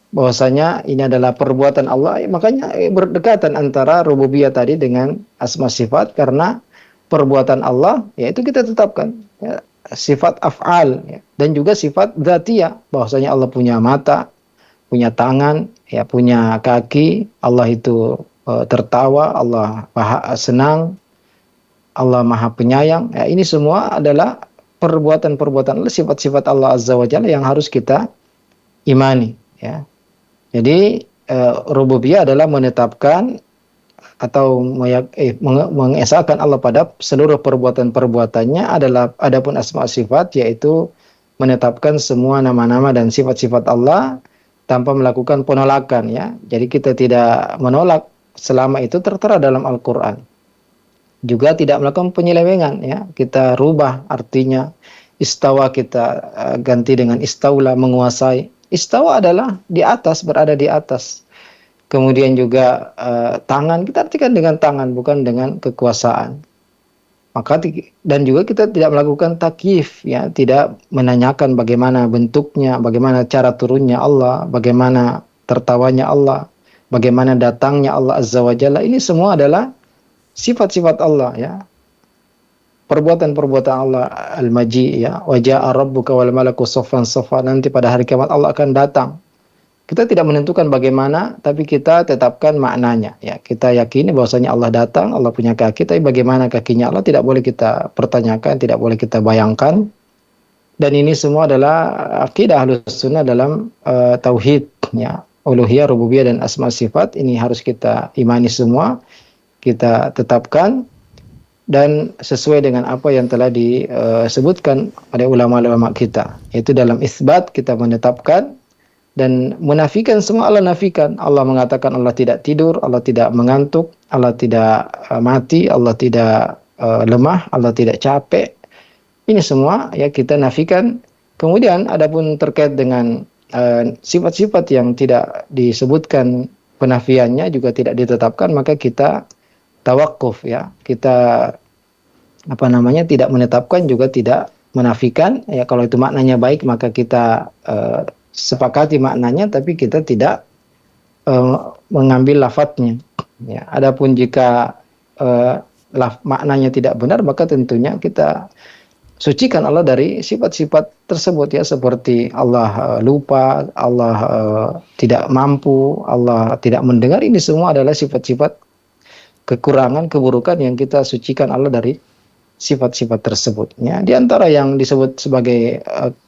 bahwasanya ini adalah perbuatan Allah. Makanya berdekatan antara rububiyah tadi dengan asma sifat, karena perbuatan Allah yaitu kita tetapkan, ya, sifat af'al, ya, dan juga sifat dzatiyah, bahwasanya Allah punya mata, punya tangan, ya, punya kaki, Allah itu tertawa, Allah maha senang, Allah maha penyayang. Ya, ini semua adalah perbuatan-perbuatan Allah, sifat-sifat Allah Azza wa Jalla yang harus kita imani, ya. Jadi rububiyah adalah menetapkan atau mengesahkan Allah pada seluruh perbuatan-perbuatannya. Adapun asma sifat yaitu menetapkan semua nama-nama dan sifat-sifat Allah tanpa melakukan penolakan, ya. Jadi kita tidak menolak selama itu tertera dalam Al-Qur'an. Juga tidak melakukan penyelewengan, ya. Kita rubah artinya. Istawa kita ganti dengan istaula, menguasai. Istawa adalah di atas, berada di atas. Kemudian juga tangan, kita artikan dengan tangan, bukan dengan kekuasaan. Maka dan juga kita tidak melakukan takyif, ya, tidak menanyakan bagaimana bentuknya, bagaimana cara turunnya Allah, bagaimana tertawanya Allah, bagaimana datangnya Allah Azza wa Jalla. Ini semua adalah sifat-sifat Allah, ya. Perbuatan-perbuatan Allah, al-maji, ya, wa jaa rabbuka wal malaku saffan saffa, nanti pada hari kiamat Allah akan datang. Kita tidak menentukan bagaimana, tapi kita tetapkan maknanya, ya. Kita yakini bahwasanya Allah datang, Allah punya kaki, tapi bagaimana kakinya Allah tidak boleh kita pertanyakan, tidak boleh kita bayangkan. Dan ini semua adalah akidah Ahlus Sunnah dalam tauhid, ya, uluhiyah, rububiyah, dan asma sifat. Ini harus kita imani semua, kita tetapkan, dan sesuai dengan apa yang telah disebutkan oleh ulama-ulama kita, yaitu dalam isbat kita menetapkan, dan menafikan semua Allah nafikan. Allah mengatakan Allah tidak tidur, Allah tidak mengantuk, Allah tidak mati, Allah tidak lemah, Allah tidak capek. Ini semua, ya, kita nafikan. Kemudian adapun terkait dengan sifat-sifat yang tidak disebutkan penafiannya juga tidak ditetapkan, maka kita tawakuf, ya, kita tidak menetapkan juga tidak menafikan, ya. Kalau itu maknanya baik maka kita sepakati maknanya, tapi kita tidak mengambil lafadznya, ya. Adapun jika maknanya tidak benar, maka tentunya kita sucikan Allah dari sifat-sifat tersebut, ya, seperti Allah lupa, Allah tidak mampu, Allah tidak mendengar. Ini semua adalah sifat-sifat kekurangan, keburukan yang kita sucikan Allah dari sifat-sifat tersebut, ya. Di antara yang disebut sebagai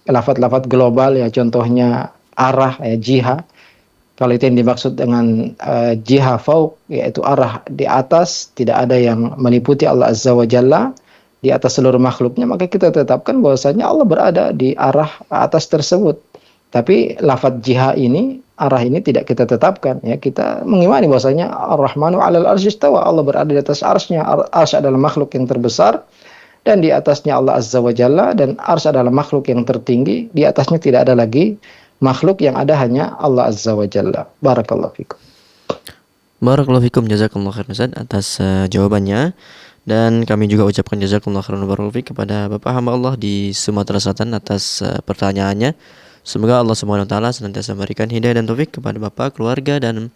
lafaz-lafaz global, ya, contohnya arah, ya, jiha. Kalau itu yang dimaksud dengan jiha fauq, yaitu arah di atas, tidak ada yang meliputi Allah Azza wa Jalla di atas seluruh makhluknya, maka kita tetapkan bahwasanya Allah berada di arah atas tersebut. Tapi lafaz jiha ini arah ini tidak kita tetapkan. Ya, kita mengimani bahwasanya Ar-Rahmanu 'alal arsy istawa, Allah berada di atas arsy-Nya. Arsy adalah makhluk yang terbesar dan di atasnya Allah Azza wa Jalla, dan arsy adalah makhluk yang tertinggi, di atasnya tidak ada lagi makhluk, yang ada hanya Allah Azza wa Jalla. Barakallahu fikum. Barakallahu fikum, jazakallahu khairan Ustaz atas jawabannya. Dan kami juga ucapkan jazakumullah khairan barakallahu fik kepada Bapak hamba Allah di Sumatera Selatan atas pertanyaannya. Semoga Allah Subhanahu wa taala senantiasa memberikan hidayah dan taufik kepada Bapak, keluarga dan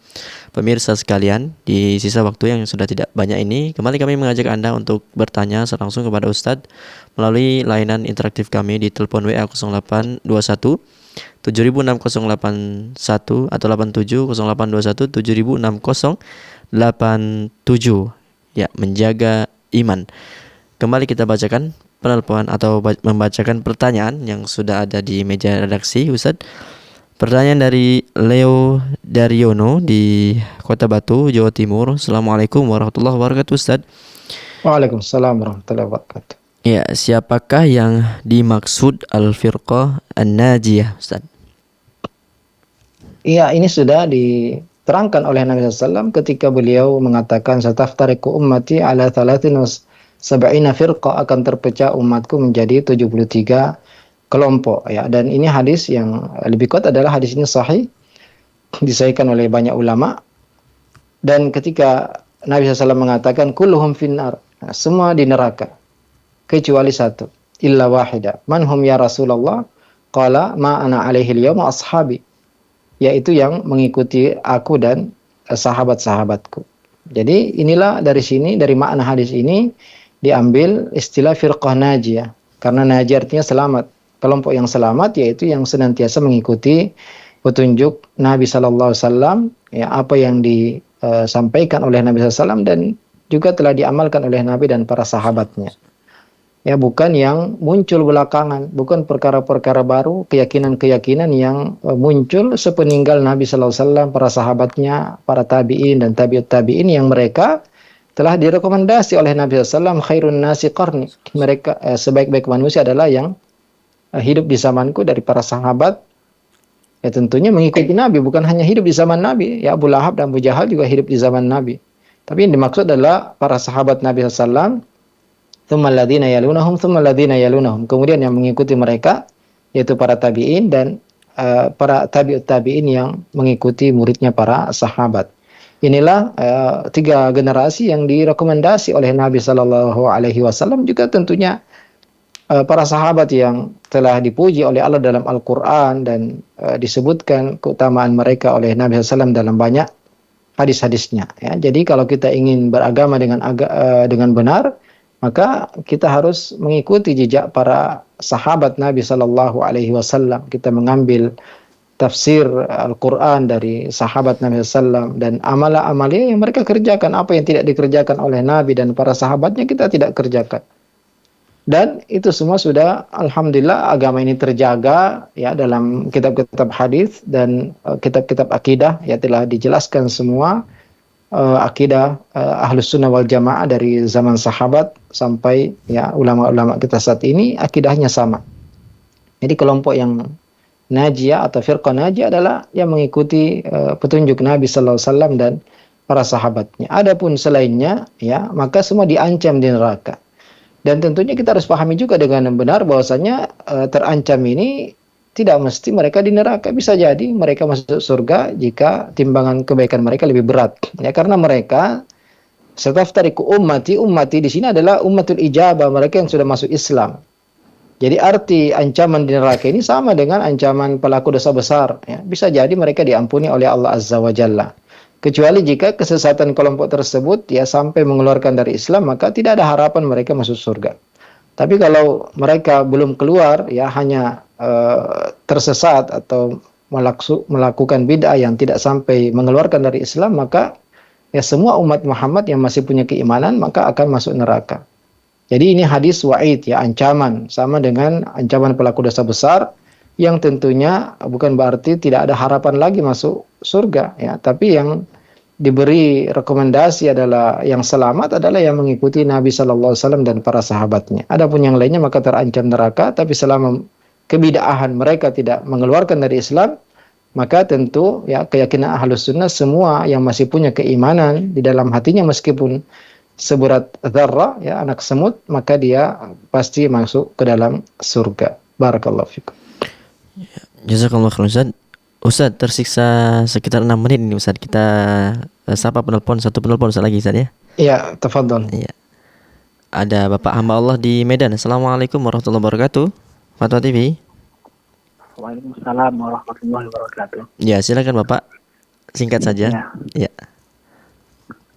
pemirsa sekalian. Di sisa waktu yang sudah tidak banyak ini, kembali kami mengajak Anda untuk bertanya langsung kepada Ustadz melalui layanan interaktif kami di telepon WA 0821 76081 atau 87 0821 76087. Ya, menjaga iman. Kembali kita bacakan penelpon atau membacakan pertanyaan yang sudah ada di meja redaksi, Ustadz. Pertanyaan dari Leo Daryono di Kota Batu, Jawa Timur. Assalamualaikum warahmatullahi wabarakatuh, Ustadz. Waalaikumsalam warahmatullahi wabarakatuh. Ya, siapakah yang dimaksud Al-Firqah An-Najiyah, Ustadz? Iya, ini sudah diterangkan oleh Nabi SAW ketika beliau mengatakan sataftariqu ummati ala 73 firqah, akan terpecah umatku menjadi 73 kelompok, ya. Dan ini hadis yang lebih kuat adalah hadis ini sahih, disahihkan oleh banyak ulama. Dan ketika Nabi SAW mengatakan kulluhum finnar, semua di neraka kecuali satu, illa wahida, manhum ya Rasulullah, qala ma ana alaihi al-yawma ashabi, yaitu yang mengikuti aku dan sahabat-sahabatku. Jadi inilah dari sini, dari makna hadis ini diambil istilah firqah najiyah, karena najiyah artinya selamat. Kelompok yang selamat yaitu yang senantiasa mengikuti petunjuk Nabi sallallahu alaihi wasallam, ya, apa yang disampaikan oleh Nabi sallallahu alaihi wasallam dan juga telah diamalkan oleh Nabi dan para sahabatnya. Ya, bukan yang muncul belakangan, bukan perkara-perkara baru, keyakinan-keyakinan yang muncul sepeninggal Nabi sallallahu alaihi wasallam, para sahabatnya, para tabi'in dan tabi'ut tabi'in yang mereka telah direkomendasi oleh Nabi SAW, khairun nasi qarni, mereka sebaik-baik manusia adalah yang hidup di zamanku dari para sahabat. Ya, tentunya mengikuti Nabi, bukan hanya hidup di zaman Nabi. Ya, Abu Lahab dan Abu Jahal juga hidup di zaman Nabi. Tapi yang dimaksud adalah para sahabat Nabi SAW, tsumma alladziina yalunahum, tsumma alladziina yalunahum, kemudian yang mengikuti mereka yaitu para tabi'in dan para tabi'ut tabi'in yang mengikuti muridnya para sahabat. Inilah tiga generasi yang direkomendasi oleh Nabi Sallallahu Alaihi Wasallam, juga tentunya para sahabat yang telah dipuji oleh Allah dalam Al-Quran dan disebutkan keutamaan mereka oleh Nabi SAW dalam banyak hadis-hadisnya. Ya, jadi kalau kita ingin beragama dengan benar, maka kita harus mengikuti jejak para sahabat Nabi Sallallahu Alaihi Wasallam. Kita mengambil tafsir Al-Quran dari sahabat Nabi SAW dan amalan-amalnya yang mereka kerjakan. Apa yang tidak dikerjakan oleh Nabi dan para sahabatnya kita tidak kerjakan. Dan itu semua sudah, alhamdulillah, agama ini terjaga, ya, dalam kitab-kitab hadis dan kitab-kitab akidah, ya, telah dijelaskan semua akidah Ahlus Sunnah wal Jamaah dari zaman sahabat sampai, ya, ulama-ulama kita saat ini akidahnya sama. Jadi kelompok yang najiyah atau firqah najiyah adalah yang mengikuti petunjuk Nabi sallallahu alaihi wasallam dan para sahabatnya. Adapun selainnya, ya, maka semua diancam di neraka. Dan tentunya kita harus pahami juga dengan benar bahwasanya terancam ini tidak mesti mereka di neraka. Bisa jadi mereka masuk surga jika timbangan kebaikan mereka lebih berat. Ya, karena mereka sataftariqu ummati di sini adalah ummatul ijabah, mereka yang sudah masuk Islam. Jadi arti ancaman di neraka ini sama dengan ancaman pelaku dosa besar. Ya, bisa jadi mereka diampuni oleh Allah Azza wa Jalla. Kecuali jika kesesatan kelompok tersebut, ya, sampai mengeluarkan dari Islam, maka tidak ada harapan mereka masuk surga. Tapi kalau mereka belum keluar, ya, hanya tersesat atau melakukan bid'ah yang tidak sampai mengeluarkan dari Islam, maka, ya, semua umat Muhammad yang masih punya keimanan maka akan masuk neraka. Jadi ini hadis wa'id, ya, ancaman, sama dengan ancaman pelaku dosa besar, yang tentunya bukan berarti tidak ada harapan lagi masuk surga, ya, tapi yang diberi rekomendasi adalah yang selamat adalah yang mengikuti Nabi Sallallahu Alaihi Wasallam dan para sahabatnya. Adapun yang lainnya maka terancam neraka, tapi selama kebid'ahan mereka tidak mengeluarkan dari Islam, maka tentu ya keyakinan Ahlus Sunnah semua yang masih punya keimanan di dalam hatinya meskipun seberat dzarrah ya anak semut, maka dia pasti masuk ke dalam surga. Barakallahu fikum. Jazakallah khairan Ustaz. Ustaz tersiksa sekitar 6 menit ini Ustaz. Kita sapa satu penelpon Ustaz lagi Ustaz ya. Iya, tafadhol. Iya. Ada Bapak hamba Allah di Medan. Assalamualaikum warahmatullahi wabarakatuh. Fatwa TV. Waalaikumsalam warahmatullahi wabarakatuh. Ya, silakan Bapak. Singkat saja. Ya.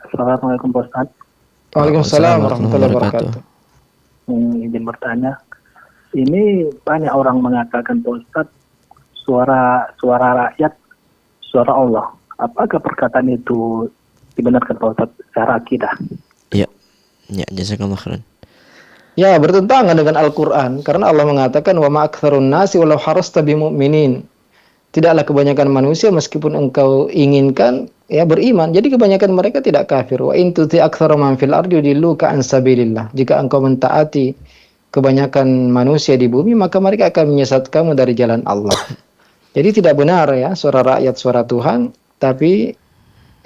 Assalamualaikum Pak Ustaz. Waalaikumsalam warahmatullahi wabarakatuh. Izin bertanya. Ini banyak orang mengatakan Pak Ustaz, suara rakyat, suara Allah. Apakah perkataan itu dibenarkan Pak Ustaz secara akidah? Iya. Ya, jazakallahu khairan. Ya, bertentangan dengan Al-Quran. Karena Allah mengatakan, wa ma aktsarun nasi walau harasta bimu'minin. Tidaklah kebanyakan manusia meskipun engkau inginkan ya beriman. Jadi kebanyakan mereka tidak kafir. Wa in tuti aktsara man fil ardi yudilluka an sabilillah. Jika engkau mentaati kebanyakan manusia di bumi, maka mereka akan menyesatkanmu dari jalan Allah. Jadi tidak benar ya suara rakyat, suara Tuhan, tapi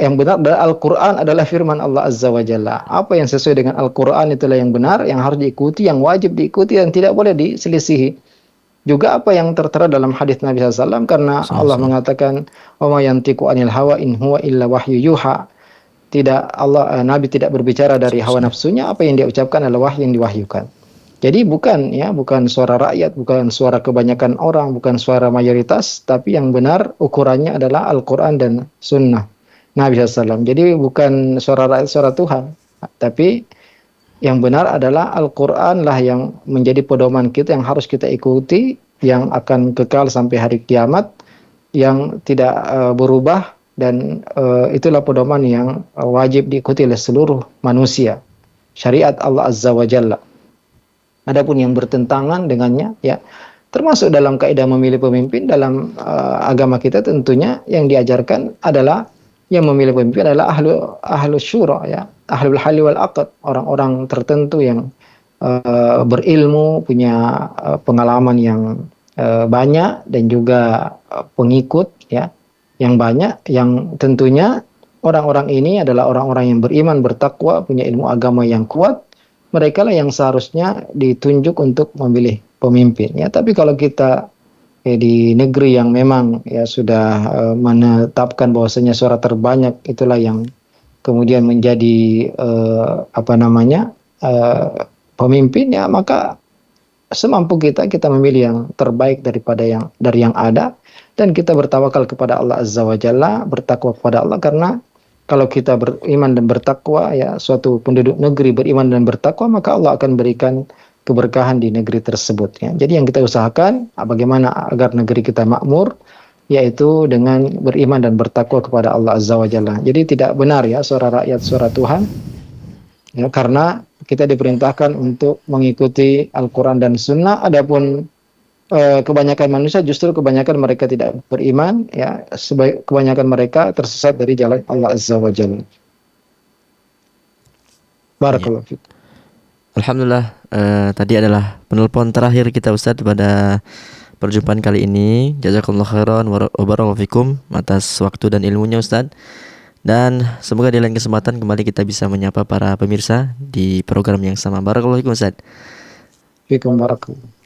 yang benar adalah Al-Quran adalah firman Allah Azza wa Jalla. Apa yang sesuai dengan Al-Quran itulah yang benar, yang harus diikuti, yang wajib diikuti, dan tidak boleh diselisihi. Juga apa yang tertera dalam hadis Nabi SAW, karena Allah mengatakan, wa ma yantiqu anil hawa in huwa illa wahyu yuha. Nabi tidak berbicara dari hawa nafsunya, apa yang dia ucapkan adalah wahyu yang diwahyukan. Jadi bukan suara rakyat, bukan suara kebanyakan orang, bukan suara mayoritas, tapi yang benar ukurannya adalah Al-Quran dan Sunnah Nabi SAW. Jadi bukan suara rakyat, suara Tuhan. Tapi yang benar adalah Al-Quran lah yang menjadi pedoman kita, yang harus kita ikuti, yang akan kekal sampai hari kiamat, yang tidak berubah, dan itulah pedoman yang wajib diikuti oleh seluruh manusia. Syariat Allah Azza wa Jalla. Adapun yang bertentangan dengannya, ya termasuk dalam kaidah memilih pemimpin dalam agama kita, tentunya yang diajarkan adalah yang memilih pemimpin adalah ahlu syura ya, ahlul hali wal aqd, orang-orang tertentu yang berilmu, punya pengalaman yang banyak, dan juga pengikut ya yang banyak, yang tentunya orang-orang ini adalah orang-orang yang beriman, bertakwa, punya ilmu agama yang kuat. Mereka lah yang seharusnya ditunjuk untuk memilih pemimpin ya. Tapi kalau kita di negeri yang memang ya sudah menetapkan bahwasanya suara terbanyak itulah yang kemudian menjadi pemimpin ya, maka semampu kita memilih yang terbaik dari yang ada, dan kita bertawakal kepada Allah Azza wa Jalla, bertakwa kepada Allah. Karena kalau kita beriman dan bertakwa ya, suatu penduduk negeri beriman dan bertakwa, maka Allah akan berikan keberkahan di negeri tersebut ya. Jadi yang kita usahakan bagaimana agar negeri kita makmur, yaitu dengan beriman dan bertakwa kepada Allah Azza wa Jalla. Jadi tidak benar ya suara rakyat, suara Tuhan ya, karena kita diperintahkan untuk mengikuti Al-Quran dan Sunnah. Adapun kebanyakan manusia, justru kebanyakan mereka tidak beriman ya, kebanyakan mereka tersesat dari jalan Allah Azza wa Jalla. Barakallahu fiik. Alhamdulillah, tadi adalah penelpon terakhir kita Ustaz pada perjumpaan kali ini. Jazakallahu khairan wa barakallahu fikum atas waktu dan ilmunya Ustaz. Dan semoga di lain kesempatan kembali kita bisa menyapa para pemirsa di program yang sama. Barakallahu fikum Ustaz. Fikum barakallahu.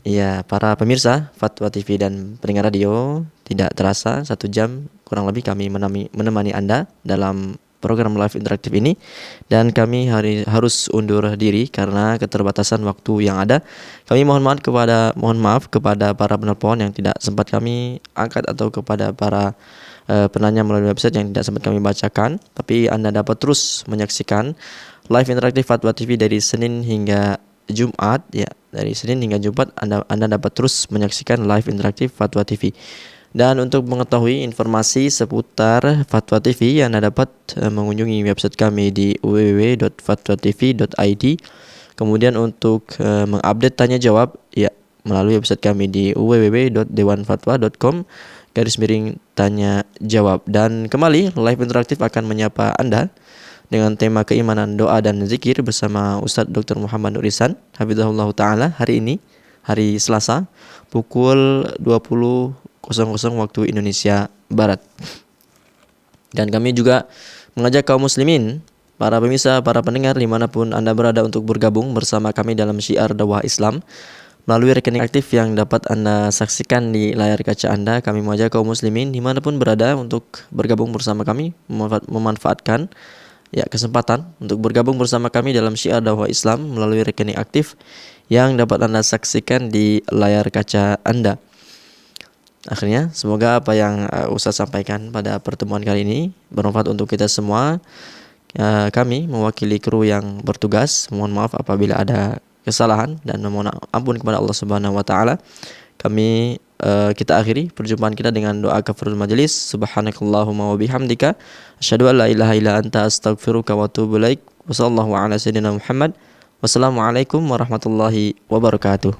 Iya, para pemirsa Fatwa TV dan pendengar radio, tidak terasa 1 jam kurang lebih kami menemani Anda dalam program live interaktif ini, dan kami harus undur diri karena keterbatasan waktu yang ada. Kami mohon maaf kepada para penelpon yang tidak sempat kami angkat, atau kepada para penanya melalui website yang tidak sempat kami bacakan. Tapi Anda dapat terus menyaksikan live interaktif Fatwa TV dari Senin hingga Jumat ya. Dari Senin hingga Jumat Anda dapat terus menyaksikan live interaktif Fatwa TV. Dan untuk mengetahui informasi seputar Fatwa TV, Anda dapat mengunjungi website kami di www.fatwatv.id. Kemudian untuk mengupdate tanya jawab ya, melalui website kami di www.dewanfatwa.com/tanya jawab. Dan kembali live interaktif akan menyapa Anda dengan tema keimanan, doa dan zikir bersama Ustadz Dr. Muhammad Nur Ihsan hafizahullah taala hari ini, hari Selasa, pukul 20.00 waktu Indonesia Barat. Dan kami juga mengajak kaum muslimin, para pemirsa, para pendengar dimanapun Anda berada untuk bergabung bersama kami dalam syiar dakwah Islam melalui rekening aktif yang dapat Anda saksikan di layar kaca Anda. Kami mengajak kaum muslimin dimanapun berada untuk bergabung bersama kami, memanfaatkan kesempatan untuk bergabung bersama kami dalam syiar dakwah Islam melalui rekening aktif yang dapat Anda saksikan di layar kaca Anda. Akhirnya, semoga apa yang Ustaz sampaikan pada pertemuan kali ini bermanfaat untuk kita semua. Kami mewakili kru yang bertugas mohon maaf apabila ada kesalahan dan memohon ampun kepada Allah Subhanahu wa taala. Kita akhiri perjumpaan kita dengan doa kafaratul majelis. Subhanakallahumma wa bihamdika asyhadu an la ilaha illa anta astaghfiruka wa atubu ilaik. Wassallallahu ala sayyidina Muhammad. Wassalamualaikum warahmatullahi wabarakatuh.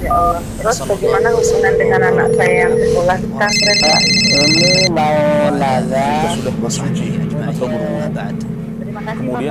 Ya Allah. Terus bagaimana hubungan dengan anak saya yang sekolah di pesantren? Ini mau nanya Sudah masuk atau berumah. Terima kasih Pak. Kemudian